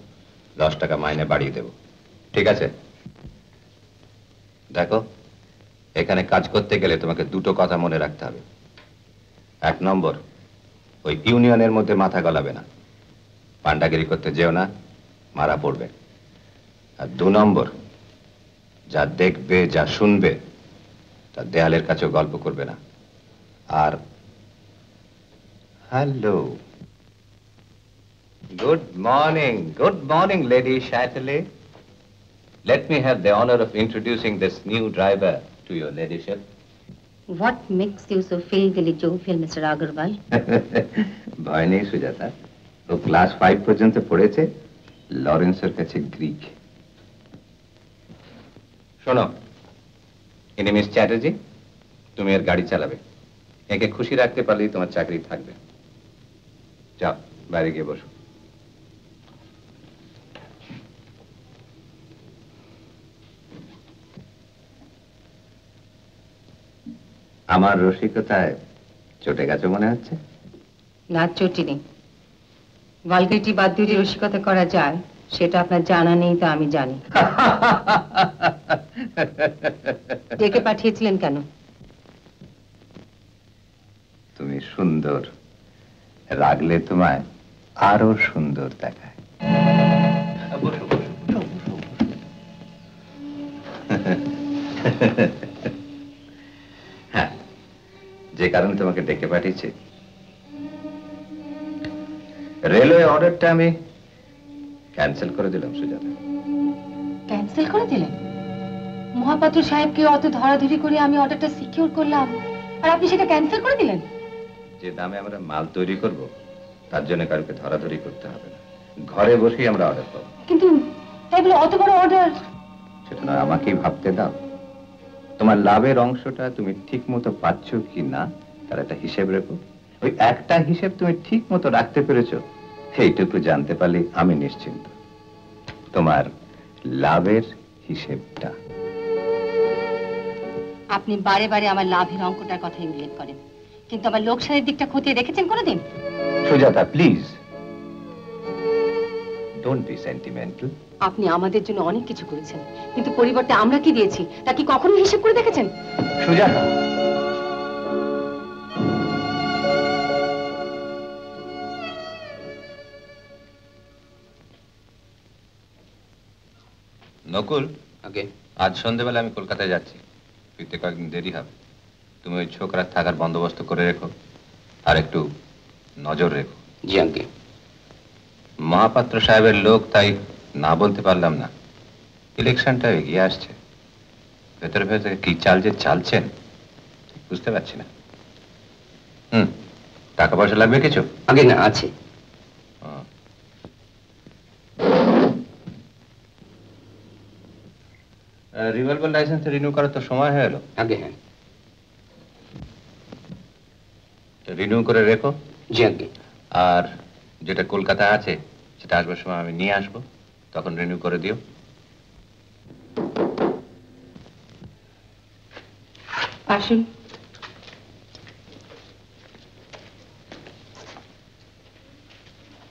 10 টাকা মাইনে বাড়িয়ে দেবো। ঠিক আছে? দেখো, এখানে কাজ করতে গেলে তোমাকে দুটো কথা মনে রাখতে হবে। 1 নম্বর, ওই ইউনিয়নের মধ্যে মাথা গলাবে না, পান্ডাগিরি করতে যেও না, মারা পড়বে। আর 2 নম্বর, যা দেখবে যা শুনবে তা দেয়ালের কাছেও গল্প করবে না। আর হ্যালো, গুড মর্নিং লেডি শ্যাটলে। Let me have the honor of introducing this new driver to your ladyship. What makes you so feel jovial, Mr. Agarwal? ভয় নেই সুজাতা, ও ক্লাস 5 পর্যন্ত পড়েছে লরেন্সের কাছে গ্রিক। শোনো, ইনি মিস চ্যাটার্জি, তুমি এর গাড়ি চালাবে। একে খুশি রাখতে পারলেই তোমার চাকরি থাকবে। যাও বাইরে গিয়ে বসো। আমার রসিকতায় চটে গেছে মনে হচ্ছে। না চটিনি, ভালগারিটি বাদ দিয়ে রসিকতা করা যায় সেটা আপনার জানা নেই, তা আমি জানি। ডেকে পাঠিয়েছিলেন কেন? তুমি সুন্দর, রাগলে তোমায় আরো সুন্দর দেখায়। হ্যাঁ, যে কারণে তোমাকে ডেকে পাঠিয়েছি, রেলওয়ে অর্ডারটা আমি ক্যান্সেল করে দিলাম সুজাতা। ক্যান্সেল করে দিলেন? মহাপাত্র সাহেবকে অত ধরাধরি করে আমি অর্ডারটা সিকিউর করলাম, আর আপনি সেটা ক্যান্সেল করে দিলেন? যে দামে আমরা মাল তৈরি করব তার জন্য কাউকে ধরাধরি করতে হবে না, ঘরে বসেই আমরা অর্ডার পাবো। কিন্তু তাই বলে অত বড় অর্ডার? সেটা না, আমাকেই ভাবতে দাও। তোমার লাভের অংশটা তুমি ঠিক মতো পাচ্ছ কি না তার একটা হিসেব রেখো। ওই একটা হিসেব তুমি ঠিক মতো রাখতে পেরেছো, সেইটুকু জানতে পারলে আমি নিশ্চিন্ত। তোমার লাভের হিসেবটা। আপনি বারে বারে আমার লাভের অঙ্কটার কথাই উল্লেখ করেন, কিন্তু আমার লোকসানের দিকটা খতিয়ে দেখেছেন কোনোদিন? Sujata please, don't be sentimental. আপনি আমাদের জন্য অনেক কিছু করেছেন, কিন্তু পরিবর্তে আমরা কি দিয়েছি তা কি কখনো হিসেব করে দেখেছেন? সুজাতা, নকুল, আগে আজ সন্ধ্যেবেলা আমি কলকাতায় যাচ্ছি, ফিরতে কয়েকদিন দেরি হবে। তুমি ওই ছোকরার থাকার বন্দোবস্ত করে রেখো, আর একটু নজর রেখো। জি আঙ্কে। মহাপাত্র সাহেবের লোক, তাই না বলতে পারলাম না। ইলেকশনটা এগিয়ে আসছে, ভেতরে ভেতরে কি চাল যে চালছেন বুঝতে পারছি না। টাকা পয়সা লাগবে কিছু? আগে না, আছে। রিভলভার লাইসেন্স রিনিউ করার তো সময় হয়ে এলো। আগে হ্যাঁ। রিনিউ করে রেখো। জি আগে। আর যেটা কলকাতায় আছে সেটা আসবার সময় আমি নিয়ে আসবো, তখন রিনিউ করে দিও। আসুন।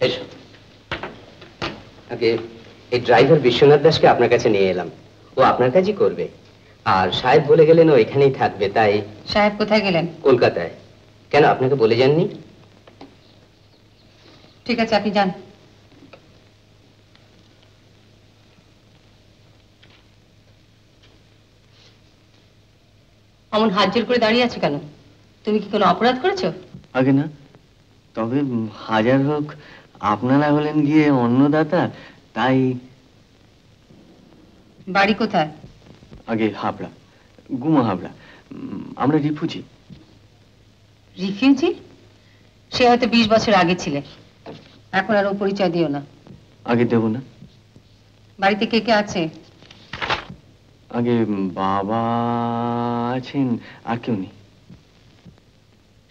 এসো। আগে এই ড্রাইভার বিশ্বনাথ দাসকে আপনার কাছে নিয়ে এলাম, ও আপনার কাজই করবে। আর সাহেব বলে গেলেন ও এখানেই থাকবে, তাই। সাহেব কোথায় গেলেন? কলকাতায়। কেন, আপনাকে বলে যাননি? ঠিক আছে, আপনি যান। অমন হাত জোর করে দাঁড়িয়ে আছো কেন? তুমি কি কোনো অপরাধ করেছো? আগে না, তবে হাজার হোক আপনারা হলেন গিয়ে অন্নদাতা, তাই। বাড়ি কোথায়? আগে হাবড়া, গুমা হাবড়া। আমরা রিফিউজি। রিফিউজি? সে হয়তো 20 বছর আগে ছিলে, এখন আর ও পরিচয় দিও না। আগে দেব না। বাড়িতে কে কে আছে? আগে বাবা আছেন, আর কেউ নেই।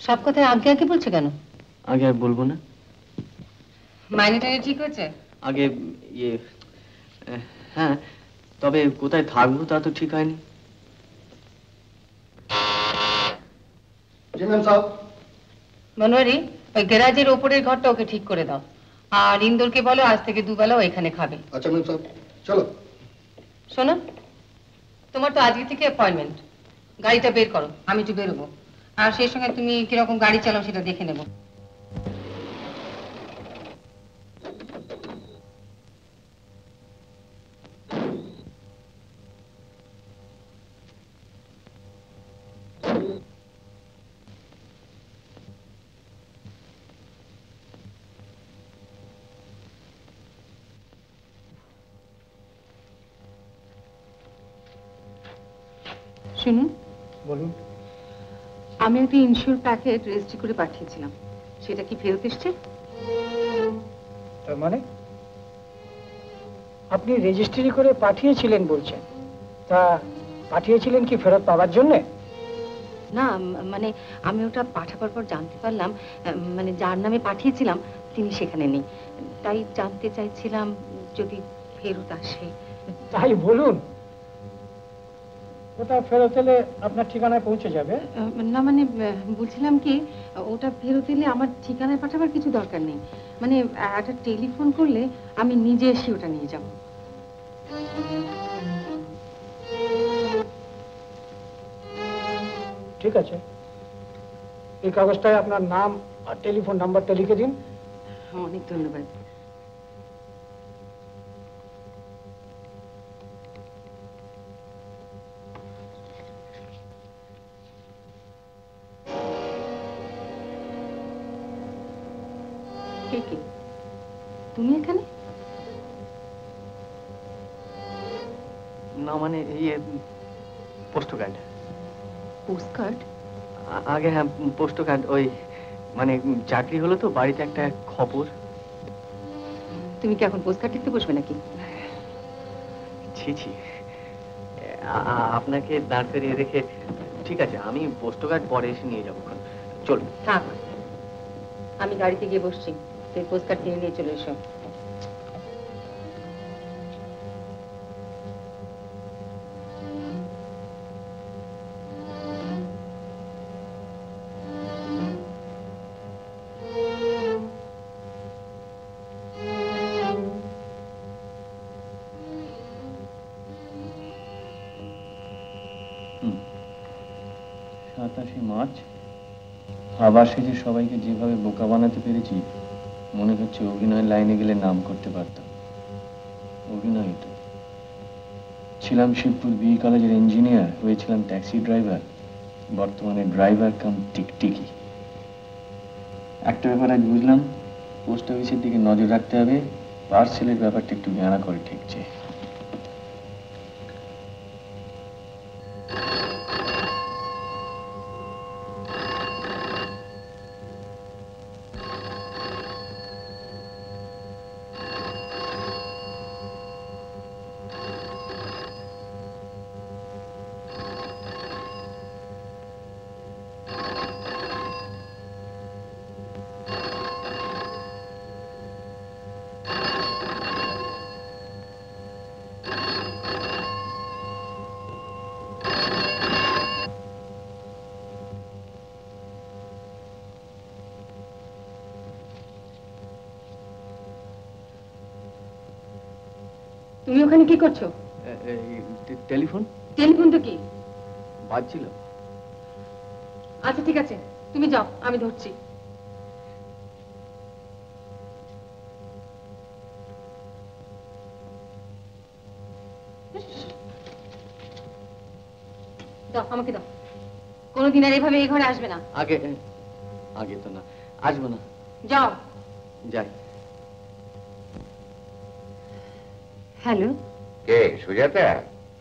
সব কথায় আগে আগে বলছো কেন? আগে আর বলবো না। মাইনে টাইনে ঠিক হয়েছে? আগে ইয়ে, হ্যাঁ, তবে কোথায় থাকবো তা তো ঠিক হয়নি। মনোয়ারি, ওই গ্যারাজের ওপরের ঘরটা ওকে ঠিক করে দাও, আর ইন্দোরকে বলো আজ থেকে দুবেলা ও এখানে খাবে। আচ্ছা ম্যাম সাহেব, চলো। শোনো, তোমার তো আজকে থেকে অ্যাপয়েন্টমেন্ট। গাড়িটা বের করো, আমি একটু বেরোবো, আর সেই সঙ্গে তুমি কিরকম গাড়ি চালাও সেটা দেখে নেবো। শুনুন। বলুন। আমি একটা ইনশিওর প্যাকেট রেজিস্ট্রি করে পাঠিয়েছিলাম, সেটা কি ফেরত এসছে? তার মানে আপনি রেজিস্ট্রি করে পাঠিয়েছিলেন বলছেন, তা পাঠিয়েছিলেন কি ফেরত পাওয়ার জন্য? না মানে আমি ওটা পাঠাবার পর জানতে পারলাম মানে যার নামে পাঠিয়েছিলাম তিনি সেখানে নেই, তাই জানতে চাইছিলাম যদি ফেরত আসে। তাই বলুন, ওটা ফেরত এলে আপনার ঠিকানায় পৌঁছে যাবে। না মানে বলছিলাম কি ওটা ফেরত এলে আমার ঠিকানায় পাঠাবার কিছু দরকার নেই, মানে একটা টেলিফোন করলে আমি নিজে এসে ওটা নিয়ে যাব। ঠিক আছে, এই কাগজটায় আপনার নাম আর টেলিফোন নাম্বারটা লিখে দিন। অনেক ধন্যবাদ। কে কে? তুমি এখানে? না মানে ইয়ে পোস্ট কার্ড। Post card? আগে হ্যাঁ পোস্ট কার্ড, ওই মানে চাকরি হলো তো বাড়িতে একটা খবর। তুমি কি এখন পোস্ট কার্ড লিখতে বসবে নাকি? ছি ছি, আপনাকে দাঁড় করিয়ে রেখে, ঠিক আছে আমি পোস্ট কার্ড পরে এসে নিয়ে যাবো। চলুন। থাক, আমি গাড়িতে গিয়ে বসছি, তুই পোস্ট কার্ড কিনে নিয়ে চলে এসো। মার্চ আবার সেজে সবাইকে যেভাবে বোকা বানাতে পেরেছি, মনে হচ্ছে অভিনয়ের লাইনে গেলে নাম করতে পারতাম। অভিনয় তো ছিলাম শিবপুর বি কলেজের ইঞ্জিনিয়ার, হয়েছিলাম ট্যাক্সি ড্রাইভার, বর্তমানে ড্রাইভার কাম টিকটিকি। একটা ব্যাপার আজ বুঝলাম, পোস্ট অফিসের দিকে নজর রাখতে হবে, পার্সেলের ব্যাপারটা একটু জ্ঞানা করে ঠেকছে। তুমি ওখানে কি করছো? টেলিফোন। টেলিফোন তো কি বাজছিল? আচ্ছা ঠিক আছে, তুমি যাও, আমি ধরছি। দাও, আমাকে দাও। কোনোদিন আর এভাবে এই ঘরে আসবে না। আগে আগে তো না, আসবো না। যাও। যাই। হ্যালো, কে? সুজাতা,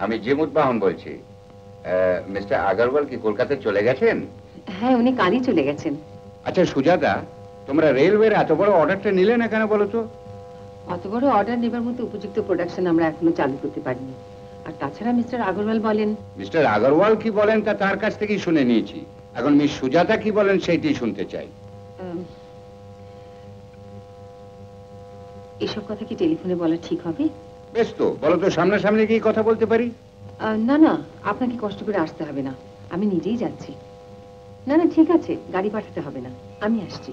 আমি জিমুত বাহন বলছি। মিস্টার আগরওয়াল কি কলকাতায় চলে গেছেন? হ্যাঁ উনি কালই চলে গেছেন। আচ্ছা সুজাতা, তোমরা রেলওয়ের এত বড় অর্ডারটা নিলে না কেন বলো তো? অত বড় অর্ডার নেবার মতো উপযুক্ত প্রোডাকশন আমরা এখনো চালু করতে পারিনি। আর তাছাড়া মিস্টার আগরওয়াল বলেন। মিস্টার আগরওয়াল কি বলেন তা তার কাছ থেকেই শুনে নিয়েছি, এখন মিস সুজাতা কি বলেন সেইটাই শুনতে চাই। এসব কথা কি টেলিফোনে বলা ঠিক হবে? বেশ তো, বলো তো, সামনাসামনি গিয়ে কথা বলতে পারি? না না, আপনাকে কষ্ট করে আসতে হবে না, আমি নিজেই যাচ্ছি। না না ঠিক আছে, গাড়ি পাঠাতে হবে না, আমি আসছি।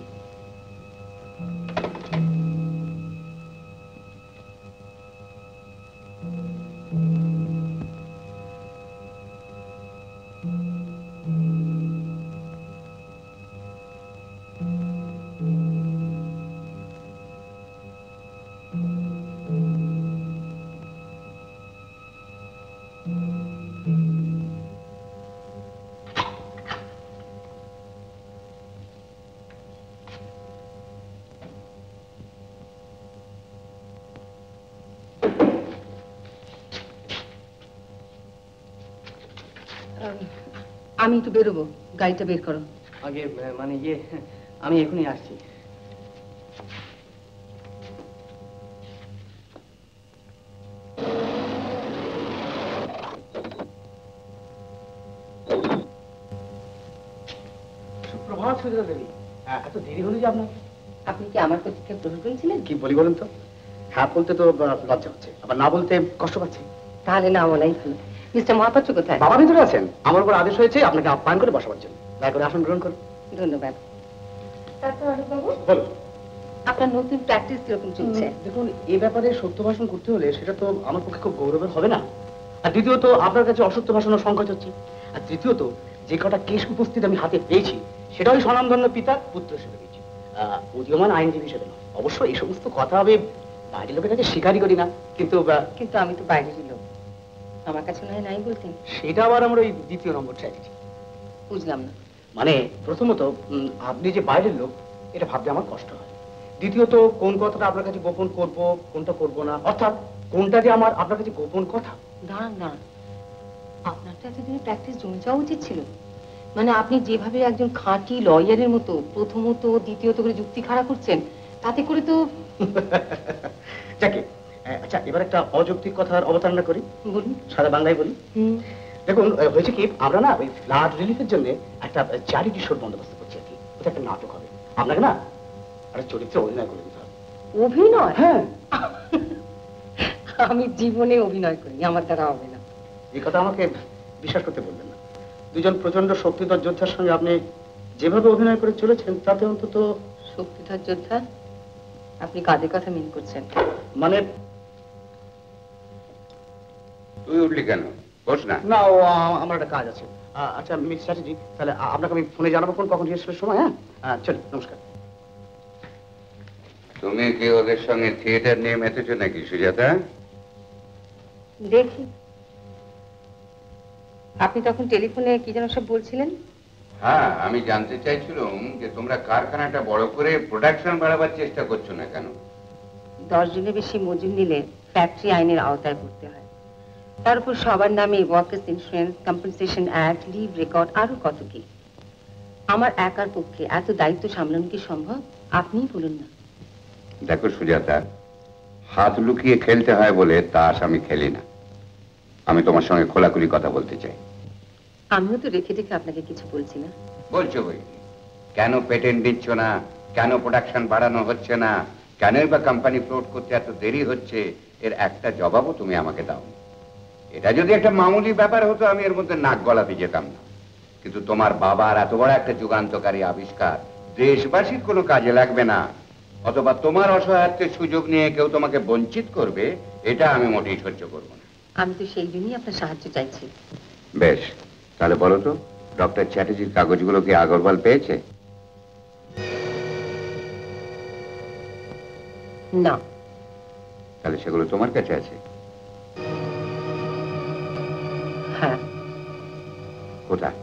আমি তো বেরোবো, গাড়িটা বের করো। আগে মানে ইয়ে, আমি এখনই আসছি। সুপ্রভাত সুজাতা দেবী। এত দেরি হলো যে আপনার? আপনি কি আমার প্রতীক্ষা গ্রহণ করেছিলেন? কি বলি বলেন তো? হ্যাঁ বলতে তো লজ্জা হচ্ছে, আবার না বলতে কষ্ট পাচ্ছি। তাহলে না বলাই ভালো। মিস্টার মহাপাত্র কোথায়? বাবা ভিতরে আছেন, আমার উপর আদেশ হয়েছে আপনাকে আপ্যায়ন করে বসাবার জন্য। দয়া করে আসন গ্রহণ করুন। ধন্যবাদ। তারপর বাবু, বলুন। আপনার নতুন প্র্যাকটিস কিরকম চলছে? দেখুন, এ ব্যাপারে সত্য ভাষণ করতে হলে সেটা তো আমার পক্ষে খুব গৌরবের হবে না। আর দ্বিতীয়ত আপনার কাছে অসত্য ভাষণের সংকট হচ্ছে। আর তৃতীয়ত যে কটা কেস উপস্থিত আমি হাতে পেয়েছি সেটা ওই স্বনামধন্য পিতার পুত্র হিসেবে পেয়েছি, উদীয়মান আইনজীবী হিসেবে নয়। অবশ্য এই সমস্ত কথা আমি বাইরের লোকের কাছে স্বীকারই করি না, কিন্তু কিন্তু আমি তো বাইরেরই লোক, আমার কাছে নয় নাই বলতেন। সেটা আবার আমার ওই দ্বিতীয় নম্বর ট্র্যাজেডি। বুঝলাম না। মানে প্রথমত আপনি যে বাইরের লোক এটা ভাবতে আমার কষ্ট হয়। দ্বিতীয়ত কোন কথাটা আপনার কাছে গোপন করব, কোনটা করব না, অর্থাৎ কোনটা যে আমার আপনার কাছে গোপন কথা। দাঁড়ান দাঁড়ান, আপনার তো এতদিনে প্র্যাকটিস জমে যাওয়া উচিত ছিল। মানে আপনি যেভাবে একজন খাঁটি লয়ারের মতো প্রথমত দ্বিতীয়ত করে যুক্তি খাড়া করছেন, তাতে করে তো যাকে আচ্ছা, এবার একটা অযৌক্তিক কথার অবতারণা করি। বলুন। সাদা বাংলায় বলি। দেখুন, হয়েছে কি, আমরা না ওই ফ্লাড রিলিফের জন্য একটা চ্যারিটি শোর বন্দোবস্ত করছি আর কি। ওটা একটা নাটক হবে, আপনাকে না একটা চরিত্রে অভিনয় করে দিতে হবে। অভিনয়? হ্যাঁ। আমি জীবনে অভিনয় করি, আমার দ্বারা হবে না। এই কথা আমাকে বিশ্বাস করতে বলবেন না। দুজন প্রচন্ড শক্তিধর যোদ্ধার সঙ্গে আপনি যেভাবে অভিনয় করে চলেছেন তাতে অন্তত। শক্তিধর যোদ্ধা? আপনি কাদের কথা মিন করছেন? মানে তুই উঠলি কেন? বস না। না, আমার একটা কাজ আছে। আচ্ছা মিস চ্যাটার্জি, তাহলে আপনাকে আমি ফোনে জানাবো কখন রিহার্সালের সময়। হ্যাঁ চলি, নমস্কার। তুমি কি ওদের সঙ্গে থিয়েটার নিয়ে মেতেছো নাকি সুজাতা? দেখি। আপনি তখন টেলিফোনে কি যেন সব বলছিলেন? হ্যাঁ, আমি জানতে চাইছিলাম যে তোমরা কারখানাটা বড় করে প্রোডাকশন বাড়াবার চেষ্টা করছো না কেন? 10 জনের বেশি মজুর নিলে ফ্যাক্টরি আইনের আওতায় পড়তে হয়। তার উপর সবার নামে workers insurance, compensation act, leave record, আরো কত কি। আমার একার পক্ষে এত দায়িত্ব সামলানো কি সম্ভব? আপনিই বলুন না। দেখো সুজাতা, হাত লুকিয়ে খেলতে হয় বলে তাস আমি খেলি না। আমি তোমার সঙ্গে খোলাখুলি কথা বলতে চাই। আমিও তো রেখে রেখে আপনাকে কিছু বলছি না। বলছো বই, কেন পেটেন্ট দিচ্ছ না, কেন প্রোডাকশন বাড়ানো হচ্ছে না, কেনই বা কোম্পানি ফ্লোট করতে এত দেরি হচ্ছে, এর একটা জবাবও তুমি আমাকে দাও। এটা যদি একটা মামুলি ব্যাপার হতো আমি এর মধ্যে নাক গলাতে যেতাম না, কিন্তু তোমার বাবার এত বড় একটা যুগান্তকারী আবিষ্কার দেশবাসীর কোনো কাজে লাগবে না, অথবা তোমার অসহায়ত্বের সুযোগ নিয়ে কেউ তোমাকে বঞ্চিত করবে, এটা আমি মোটেই সহ্য করব না। আমি তো সেই জন্যই আপনার সাহায্য চাইছি। বেশ, তাহলে বলো তো, ডক্টর চ্যাটার্জির কাগজগুলো কি আগরওয়াল পেয়েছে? না। তাহলে সেগুলো তোমার কাছে আছে? হ্যাঁ। কোথায়?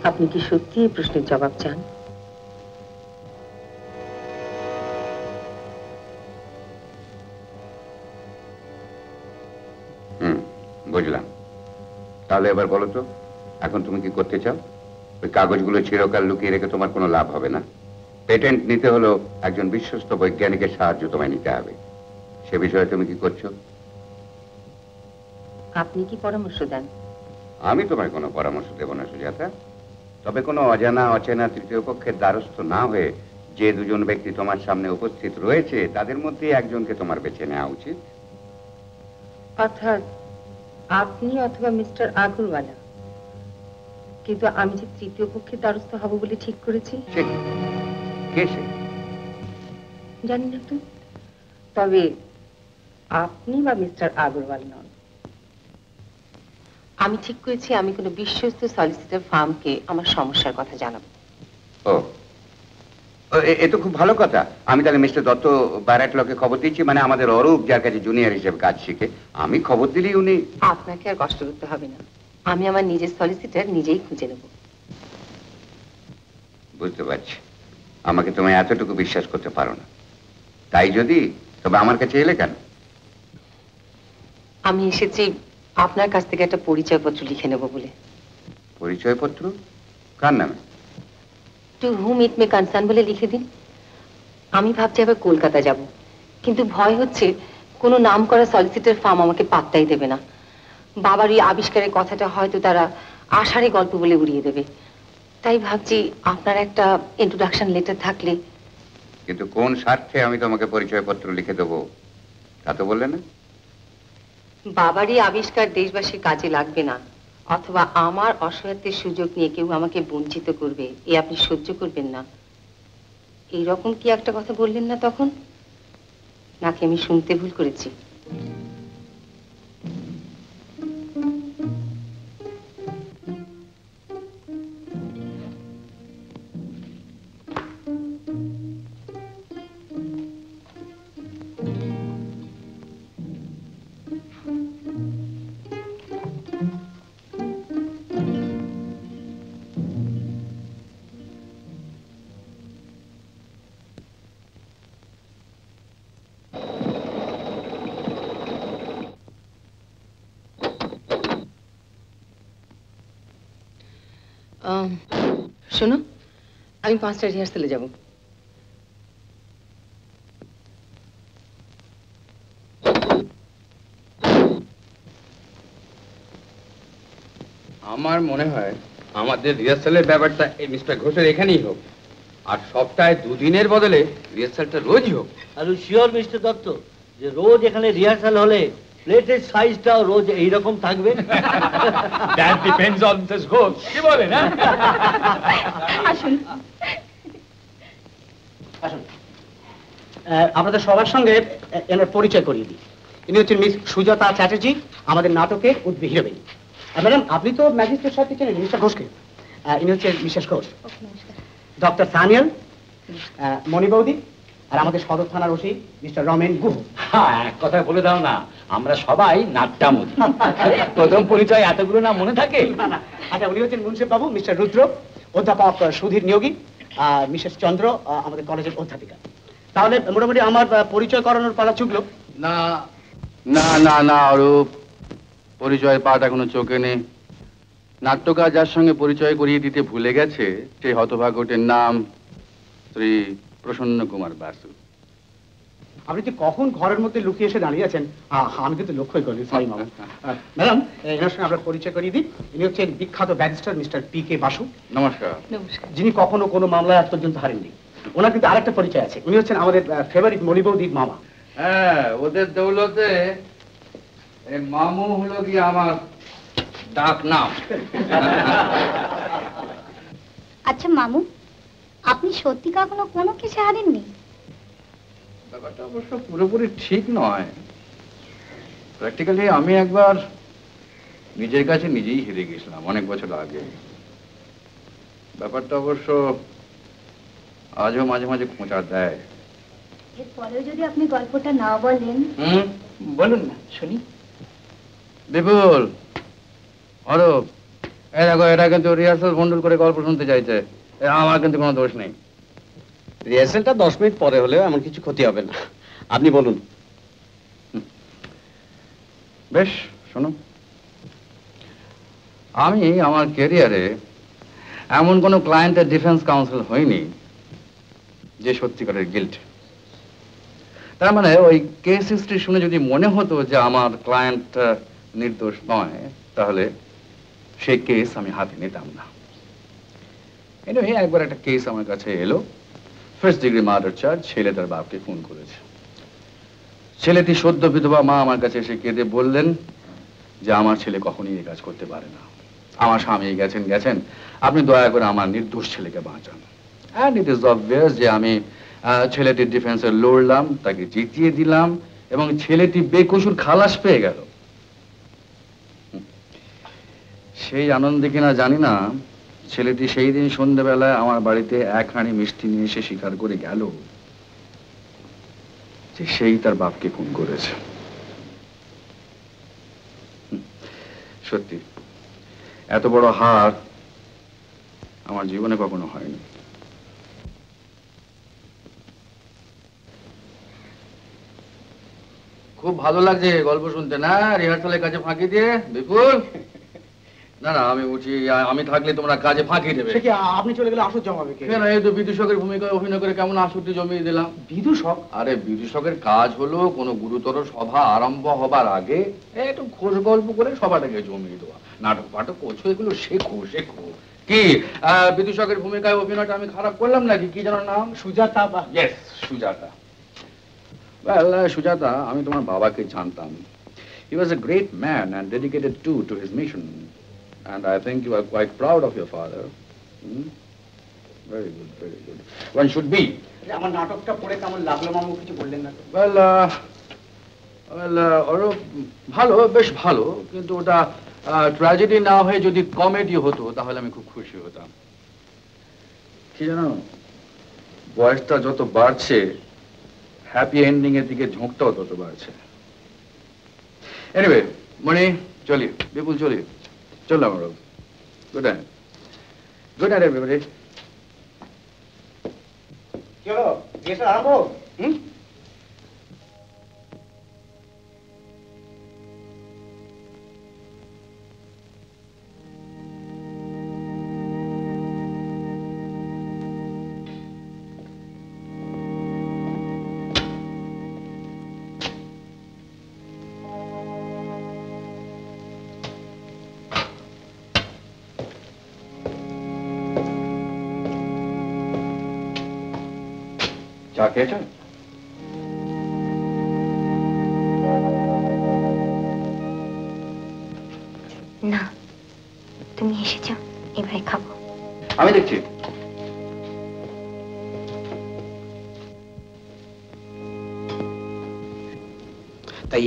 আপনি কি সত্যি এই প্রশ্নের জবাব চান? বুঝলাম। তাহলে এবার বলো তো, এখন তুমি কি করতে চাও? ওই কাগজগুলো চিরকাল লুকিয়ে রেখে তোমার কোনো লাভ হবে না। পেটেন্ট নিতে হলেও একজন বিশ্বস্ত বৈজ্ঞানিকের সাহায্য তোমায় নিতে হবে। সে বিষয়ে তুমি কি করছো? আপনি কি পরামর্শ দেন? আমি তোমায় কোনো পরামর্শ দেব না সুজাতা, তবে কোনো অজানা অচেনা তৃতীয় পক্ষের দ্বারস্থ না হয়ে যে দুজন ব্যক্তি তোমার সামনে উপস্থিত রয়েছে তাদের মধ্যে একজনকে তোমার বেছে নেওয়া উচিত। অর্থাৎ আপনি অথবা মিস্টার আগরওয়ালা। কিন্তু আমি যে তৃতীয় পক্ষের দ্বারস্থ হব বলে ঠিক করেছি। কে সে? জানি না তো, তবে আপনি বা মিস্টার আগরওয়াল নন। আমি ঠিক করেছি আমি কোনো বিশ্বস্ত সলিসিটর ফার্মকে আমার সমস্যার কথা জানাবো। ও, এ তো খুব ভালো কথা। আমি তাহলে মিস্টার দত্ত ব্যারাটলকে খবর দিচ্ছি, মানে আমাদের অরূপ যার কাছে জুনিয়র হিসেবে কাজ শিখে, আমি খবর দিলেই উনি। আপনাকে আর কষ্ট করতে হবে না, আমি আমার নিজের সলিসিটর নিজেই খুঁজে নেব। বুঝতে পারছি, আমাকে তুমি এতটুকু বিশ্বাস করতে পারো না। তাই যদি, তবে আমার কাছে এলে কেন? আমি এসেছি আপনার কাছ থেকে একটা পরিচয়পত্র লিখে নেব বলে। পরিচয়পত্র? কার নামে? টু হুম ইট মে কনসার্ন বলে লিখে দিন। আমি ভাবছি আবার কলকাতা যাব, কিন্তু ভয় হচ্ছে কোনো নাম করা সলিসিটর ফার্ম আমাকে পাত্তাই দেবে না। বাবার এই আবিষ্কারের কথাটা হয়তো তারা আষাঢ়ে গল্প বলে উড়িয়ে দেবে। তাই ভাবছি আপনার একটা ইন্ট্রোডাকশন লেটার থাকলে। কিন্তু কোন স্বার্থে আমি তোমাকে পরিচয়পত্র লিখে দেবো তা তো বললে না। বাবারই আবিষ্কার দেশবাসীর কাজে লাগবে না, অথবা আমার অসহায়ত্বের সুযোগ নিয়ে কেউ আমাকে বঞ্চিত করবে, এ আপনি সহ্য করবেন না। এইরকম কি একটা কথা বললেন না তখন? নাকি আমি শুনতে ভুল করেছি? শোনো, আমি 5টা রিহার্সালে যাব। আমার মনে হয় আমাদের রিহার্সালের ব্যাপারটা এই মিস্টার ঘোষের এখানেই হোক, আর সপ্তাহে 2 দিনের বদলে রিহার্সালটা রোজই হোক। আর শিওর মিস্টার দত্ত যে রোজ এখানে রিহার্সাল হলে প্লেটের সাইজটাও রোজ এইরকম থাকবে? That depends on this Ghosh. কি বলেন? আসুন আসুন, আপনাদের সবার সঙ্গে এনার পরিচয় করিয়ে দিই। ইনি হচ্ছেন মিস সুজাতা চ্যাটার্জি, আমাদের নাটকের উদ্ভিদ হিরোইন। ম্যাডাম, আপনি তো ম্যাজিস্ট্রেট সাহেবকে চেনেন, মিস্টার ঘোষকে। ইনি হচ্ছে মিসেস ঘোষ। ডক্টর সানিয়াল, মণি বৌদি, আর আমাদের সদর থানার ওসি মিস্টার রমেন গুহ। হ্যাঁ, এক কথা বলে দাও না, আমরা সবাই নাট্যামোদী। প্রথম পরিচয় এতগুলো না মনে থাকে? আচ্ছা, উনি হচ্ছেন মুন্সিফ বাবু, মিস্টার রুদ্র, অধ্যাপক সুধীর নিয়োগী, মিসেস চন্দ্র আমাদের কলেজের অধ্যাপিকা। তাহলে মোটামুটি আমার পরিচয় করানোর পালা চুকলো না না না না অরূপ, পরিচয়ের পাঠ এখনো চোখে নেই। নাট্যকার যার সঙ্গে পরিচয় করিয়ে দিতে ভুলে গেছে সেই হতভাগ্যটির নাম শ্রী প্রসন্ন কুমার বাসু। আপনি যে কখন ঘরের মধ্যে লুকিয়ে এসে দাঁড়িয়ে আছেন আমি কিন্তু লক্ষ্যই করিনি। সরি মামা। ম্যাডাম, এনার সঙ্গে আমরা পরিচয় করিয়ে দিই। ইনি হচ্ছেন বিখ্যাত ব্যারিস্টার মিস্টার পি.কে বাসু। নমস্কার। নমস্কার। যিনি কখনো কোনো মামলায় আজ পর্যন্ত হারেননি। ওনার কিন্তু আরেকটা পরিচয় আছে, উনি হচ্ছেন আমাদের ফেভারিট মণি বৌদির মামা। হ্যাঁ, ওদের দৌলতে এই মামু হলো কি আমার ডাক নাম। আচ্ছা মামু, আপনি সত্যি কখনো কোনো কিছু হারেননি? ব্যাপারটা অবশ্য পুরোপুরি ঠিক নয়। প্র্যাকটিক্যালি আমি একবার নিজের কাছে নিজেই হেরে গেছিলাম অনেক বছর আগে। ব্যাপারটা অবশ্য আজও মাঝে মাঝে খোঁচা দেয়। এরপরেও যদি আপনি গল্পটা না বলেন। বলুন না, শুনি। বিপুল, অরূপ, এই দেখো, এটা কিন্তু রিহার্সাল বন্ডুল করে গল্প শুনতে চাইছে। আমার কিন্তু কোনো দোষ নেই। রিহার্সালটা 10 মিনিট পরে হলেও এমন কিছু ক্ষতি হবে না। আপনি বলুন। বেশ, শোনো, আমি আমার ক্যারিয়ারে এমন কোনো ক্লায়েন্টের ডিফেন্স কাউন্সিল হয়নি যে সত্যিকারের গিল্ট। তার মানে ওই কেস হিস্ট্রি শুনে যদি মনে হতো যে আমার ক্লায়েন্ট নির্দোষ নয়, তাহলে সেই কেস আমি হাতে নিতাম না। একবার একটা কেস আমার কাছে এলো, 1st ডিগ্রি মার্ডার চার্জ, ছেলে তার বাপকে খুন করেছে। ছেলেটি সদ্য বিধবা মা আমার কাছে এসে কেঁদে বললেন যে আমার ছেলে কখনই এই কাজ করতে পারে না, আমার স্বামী গেছেন, আপনি দয়া করে আমার নির্দোষ ছেলেকে বাঁচান। অ্যান্ড ইট ইজ অবভিয়াস যে আমি ছেলেটির ডিফেন্সে লড়লাম, তাকে জিতিয়ে দিলাম, এবং ছেলেটি বেকসুর খালাস পেয়ে গেল। সেই আনন্দে কিনা জানি না, ছেলেটি সেই দিন সন্ধ্যাবেলায় আমার বাড়িতে 1 হাঁড়ি মিষ্টি নিয়ে এসে স্বীকার করে গেল যে সেই তার বাপকে খুন করেছে। সত্যি এত বড় হার আমার জীবনে কখনো হয়নি। খুব ভালো লাগছে গল্প শুনতে না, রিহার্সালের কাছে ফাঁকি দিয়ে। বিপুল, না না আমি বলছি আমি থাকলে তোমরা কাজে ফাঁকি দেবে। সে কি আপনি চলে গেলে আসর জমাবে কে? কেন এই তো বিদূষকের ভূমিকায় অভিনয় করে কেমন আসরটি জমিয়ে দিলাম। বিদূষক? আরে বিদূষকের কাজ হলো কোনো গুরুতর সভা আরম্ভ হবার আগে একটু খোঁজ গল্প করে সভাটাকে জমিয়ে দেওয়া। নাটক ফাটক করছো, এগুলো শেখো শেখো। কি বিদূষকের ভূমিকায় অভিনয়টা আমি খারাপ করলাম নাকি? কি যেন নাম? সুজাতা। ইয়েস, সুজাতা। সুজাতা, আমি তোমার বাবাকে জানতাম। He was a great man and dedicated too to his mission. And I think you are quite proud of your father. Very good, very good. One should be. আমার নাটকটা পড়ে কেমন লাগলো মামু, কিছু বললেন না? Well, ওরও ভালো, বেশ ভালো, কিন্তু ওটা ট্র্যাজেডি না হয়ে যদি কমেডি হতো তাহলে আমি খুব খুশি হতাম। কি জানো, বয়সটা যত বাড়ছে হ্যাপি এন্ডিং এর দিকে ঝোঁকটাও তত বাড়ছে। এনিওয়ে মণি, চলি বিপুল, চলি, চললাম আমরা। Good night, good night everybody. কি হলো, বিয়েটা আরম্ভ? চা খেয়েছো? না, তুমি এসেছ, এবারে খাবো। আমি দেখছি। তাই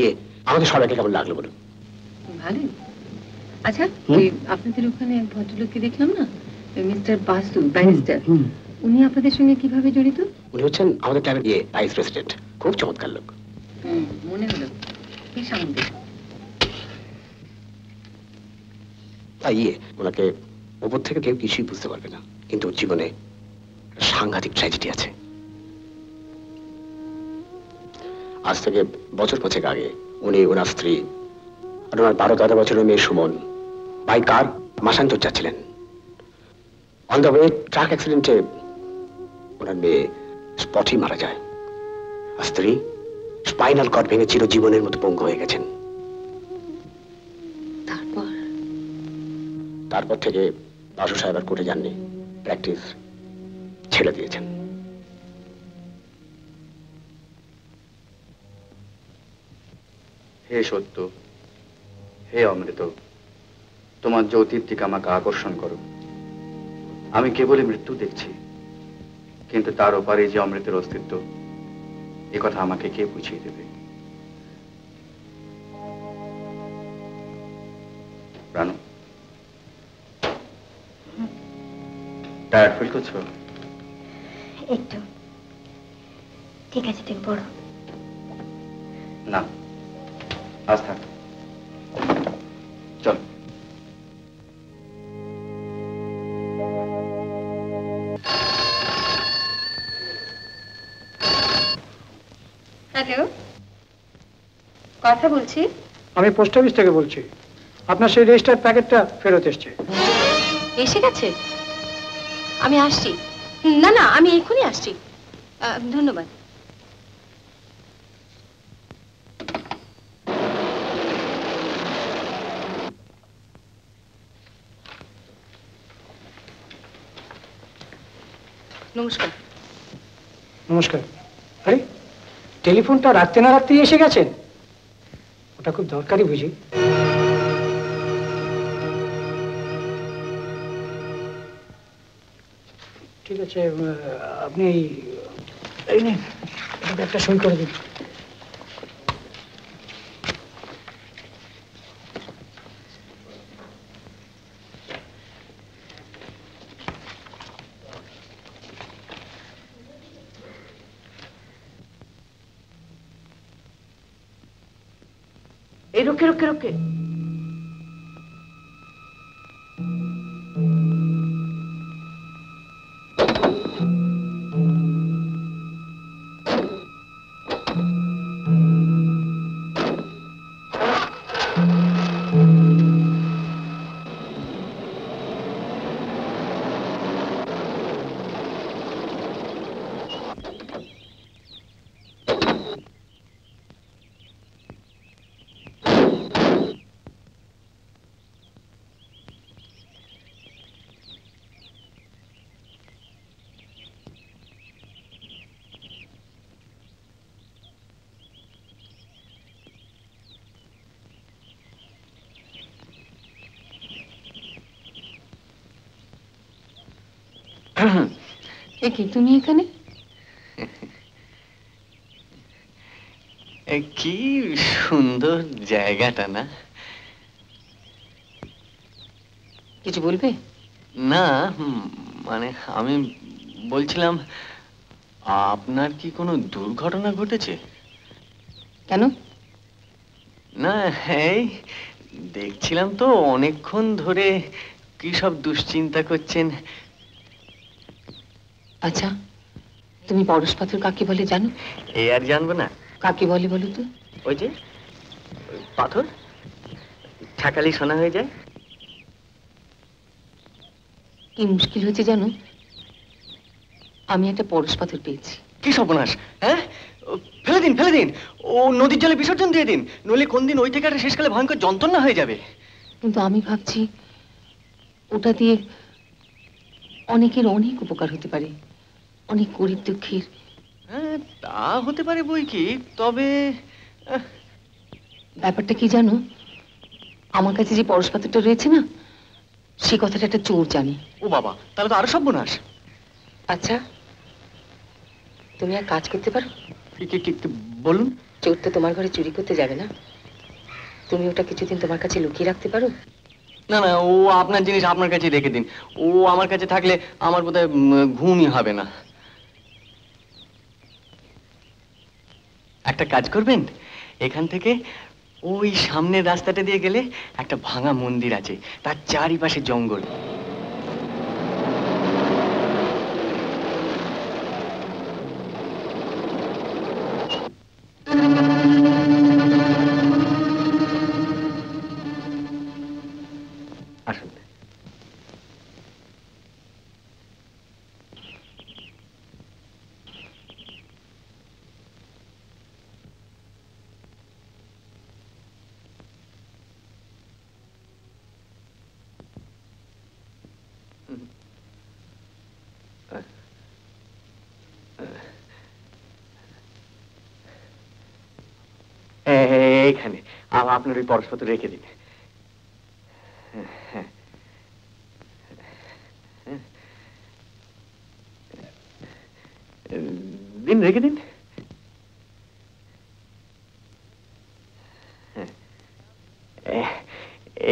আমাদের সবাইকে কেমন লাগলো বলুন? ভালোই। আচ্ছা, আপনাদের ওখানে ভদ্রলোককে দেখলাম না, মিস্টার বাসু, ব্যারিস্টার, উনি আপনাদের সঙ্গে কিভাবে জড়িত? উনি হচ্ছেন আমাদের ক্লাবের ভাইস প্রেসিডেন্ট, খুব চমৎকার লোক। মনে হলো বেশ আনন্দ। তাই ওনাকে উপর থেকে কেউ কিছুই বুঝতে পারবে না, কিন্তু ওর জীবনে সাংঘাতিক ট্র্যাজেডি আছে। আজ থেকে বছর 5 আগে উনি, ওনার স্ত্রী আর ওনার 12-13 বছরের মেয়ে সুমন বাই কার মাসান্তর যাচ্ছিলেন। অন দ্য ওয়ে ট্রাক অ্যাক্সিডেন্টে ওনার মেয়ে স্পটই মারা যায়, আর স্ত্রী স্পাইনাল কর্ড ভেঙে চিরজীবনের মতো পঙ্গু হয়ে গেছেন। তারপর থেকে বাসু সাহেব আর কোর্টে যাননি, প্র্যাকটিস ছেড়ে দিয়েছেন। হে সত্য, হে অমৃত, তোমার জ্যোতির্দিকে আমাকে আকর্ষণ করো। আমি কেবলই মৃত্যু দেখছি, কিন্তু তার ওপারে যে অমৃতের অস্তিত্ব, এ কথা আমাকে কে বুঝিয়ে দেবে? রানু, টায়ার্ড ফিল করছো? একটু। ঠিক আছে, তুমি পড়ো। না, আজ থাক, চল। হ্যালো, কথা বলছি। আমি পোস্ট অফিস থেকে বলছি, আপনার সেই রেজিস্টার প্যাকেটটা ফেরত এসছে। এসে গেছে? আমি আসছি। না না, আমি এক্ষুনি আসছি। ধন্যবাদ। নমস্কার। নমস্কার। আরে, টেলিফোনটা রাখতে না রাখতেই এসে গেছেন? ওটা খুব দরকারি বুঝি? ঠিক আছে, আপনি এই নিন, একটা সই করে দিন। এই রোকে রোকে রোকে। কি তুমি এখানে? কি সুন্দর জায়গাটা না? কিছু বলবে? না, মানে আমি বলছিলাম আপনার কি কোনো দুর্ঘটনা ঘটেছে? কেন? না, এই দেখছিলাম তো অনেকক্ষণ ধরে কি সব দুশ্চিন্তা করছেন। আচ্ছা, তুমি পরশ পাথর কাকে বলে জানো? এ আর জানবো না? কাকে বলে বলো তো? ওই যে পাথর ঠাকালি সোনা হয়ে যায়। কি মুশকিল হয়েছে জানো, আমি একটা পরশ পাথর পেয়েছি। কি সর্বনাশ! হ্যাঁ, ফেলে দিন ফেলে দিন, ও নদীর জলে বিসর্জন দিয়ে দিন, নইলে কোন দিন ওই থেকে একটা শেষকালে ভয়ঙ্কর যন্ত্রণা হয়ে যাবে। কিন্তু আমি ভাবছি ওটা দিয়ে অনেকের অনেক উপকার হতে পারে, অনেক গরিব দুঃখীর। হ্যাঁ, তা হতে পারে বই কি, তবে ব্যাপারটা কি জানো, আমার কাছে যে পরশ পাথরটা রয়েছে না, সে কথাটা একটা চোর জানে। ও বাবা, তাহলে তো আরো সর্বনাশ। আচ্ছা, তুমি আর কাজ করতে পারো? বলুন। চোর তো তোমার ঘরে চুরি করতে যাবে না, তুমি ওটা কিছুদিন তোমার কাছে লুকিয়ে রাখতে পারো? না না, ও আপনার জিনিস আপনার কাছে রেখে দিন, ও আমার কাছে থাকলে আমার বোধহয় ঘুমই হবে না। একটা কাজ করবেন, এখান থেকে ওই সামনের রাস্তাটা দিয়ে গেলে একটা ভাঙা মন্দির আছে, তার চারিপাশে জঙ্গল। আসুন। এইখানে আপনার ওই পরশপত্র রেখে দিন। দিন, রেখে দিন।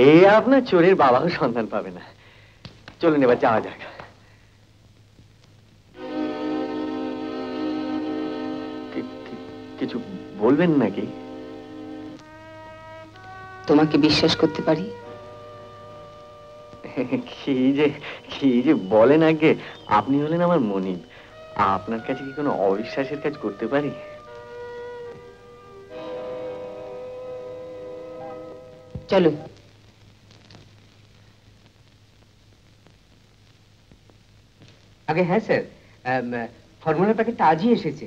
এই আপনার চোরের বাবাও সন্ধান পাবে না। চলুন এবার যাওয়া যাক। কিছু বলবেন নাকি? তোমাকে বিশ্বাস করতে পারি? কি যে বলেন আগে, আপনি হলেন আমার মনিব, আপনার কাছে কি কোনো অবিশ্বাসের কাজ করতে পারি? চলো। আগে হ্যাঁ স্যার, ফর্মুলার প্যাকেটটা আজই এসেছে।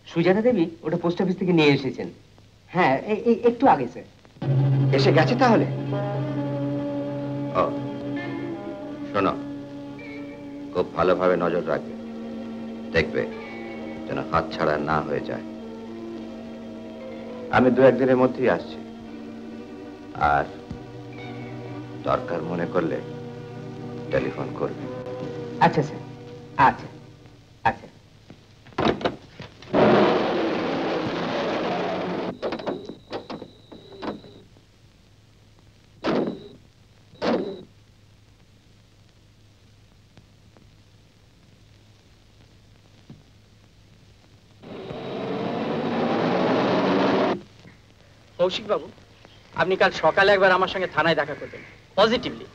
সুজাতা দেবী ওটা পোস্ট অফিস থেকে নিয়ে এসেছেন। হ্যাঁ, একটু আগে স্যার। এসে গেছে তাহলে? শোনো, খুব ভালোভাবে নজর রাখবে, দেখবে যেন হাত ছাড়া না হয়ে যায়। আমি 2-1 দিনের মধ্যেই আসছি, আর দরকার মনে করলে টেলিফোন করবে। আচ্ছা স্যার, আচ্ছা আচ্ছা। কৌশিক বাবু, আপনি কাল সকালে একবার আমার সঙ্গে থানায় দেখা করবেন, পজিটিভলি।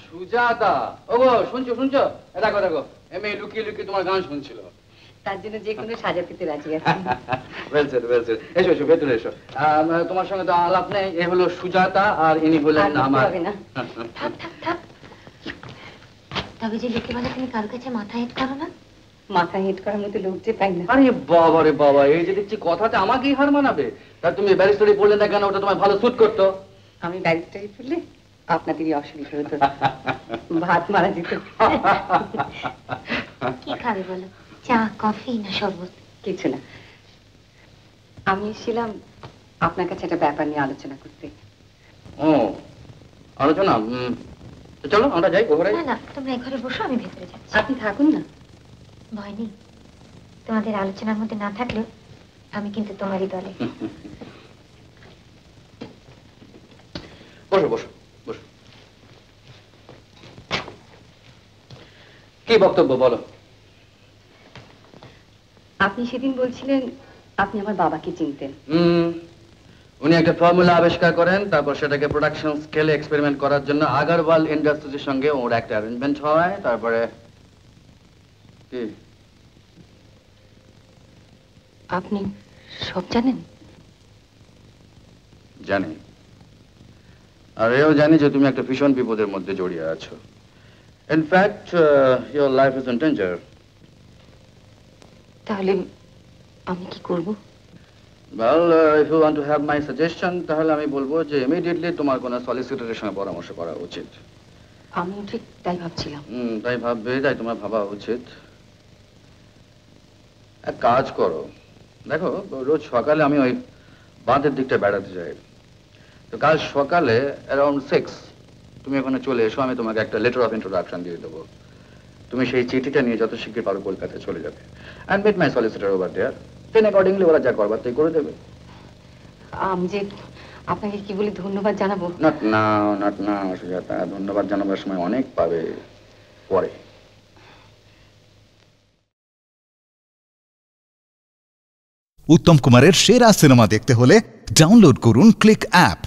সুজাতা, ওগো শুনছো শুনছো? দেখো দেখো, এমনি লুকিয়ে লুকিয়ে তোমার গান শুনছিল। তার জন্য যে কোনো সাজা পেতে রাজি আছি। ওয়েলসেট ওয়েলসেট, এসো এসো ভেতরে এসো। তোমার সঙ্গে তো আলাপ নেই, এ হলো সুজাতা আর ইনি হলেন আমার। তবে যে লোকে বলে তুমি কারো কাছে মাথা হেট করো না, মাথা হেট করার মতো লোক যে পাই না। আরে বাবা রে বাবা, এই যে দেখছি কথাতে আমাকেই হার মানাবে। তা তুমি ব্যারিস্টারি পড়লে না কেন? ওটা তোমার ভালো স্যুট করতো। আমি ব্যারিস্টারি পড়লে আপনাদেরই অসুবিধা হতো, ভাত মারা যেত। কি খাবে বলো, চা কফি না শরবত? কিছু না, আমি এসেছিলাম আপনার কাছে একটা ব্যাপার নিয়ে আলোচনা করতে। ও আলোচনা, চলো আমরা যাই ওখানে। না না, তোমরা এই ঘরে বসো, আমি ভেতরে যাচ্ছি। আপনি থাকুন না, ভয় নেই। তোমাদের আলোচনার মধ্যে না থাকলেও আমি কিন্তু তোমারই দলে। বসো বসো বসো। কি বক্তব্য বলো? আপনি সেদিন বলছিলেন আপনি আমার বাবাকে চিনতেন। উনি একটা ফর্মুলা আবিষ্কার করেন, তারপর সেটাকে প্রোডাকশন স্কেলে এক্সপেরিমেন্ট করার জন্য আগারওয়াল ইন্ডাস্ট্রিজের সঙ্গে ওর একটা অ্যারেঞ্জমেন্ট হয়। তারপরে কি আপনি সব জানেন? জানি, আর এও জানি যে তুমি একটা ভীষণ বিপদের মধ্যে জড়িয়ে আছো। In fact your life is in danger. তাহলে আমি কি করব? Well, if you want to have my suggestion, তাহলে আমি বলবো যে ইমিডিয়েটলি তোমার কোনো সলিসিটরের সঙ্গে পরামর্শ করা উচিত। আমিও ঠিক তাই ভাবছিলাম। তাই ভাববে, তাই তোমার ভাবা উচিত। এক কাজ করো, দেখো রোজ সকালে আমি ওই বাঁধের দিকটা বেড়াতে যাই, তো কাল সকালে অ্যারাউন্ড 6 তুমি ওখানে চলে এসো। আমি তোমাকে একটা লেটার অফ ইন্ট্রোডাকশন দিয়ে দেবো। তুমি সেই চিঠিটা নিয়ে যত শীঘ্র পারো কলকাতায় চলে যাবে and meet my solicitor over there. Then accordingly ওরা যা করবার তাই করে দেবে। আমি যে আপনাকে কি বলে ধন্যবাদ জানাবো? Not now, not now Sujata, ধন্যবাদ জানাবার সময় অনেক পাবে পরে। উত্তম কুমারের সেরা সিনেমা দেখতে হলে ডাউনলোড করুন ক্লিক অ্যাপ।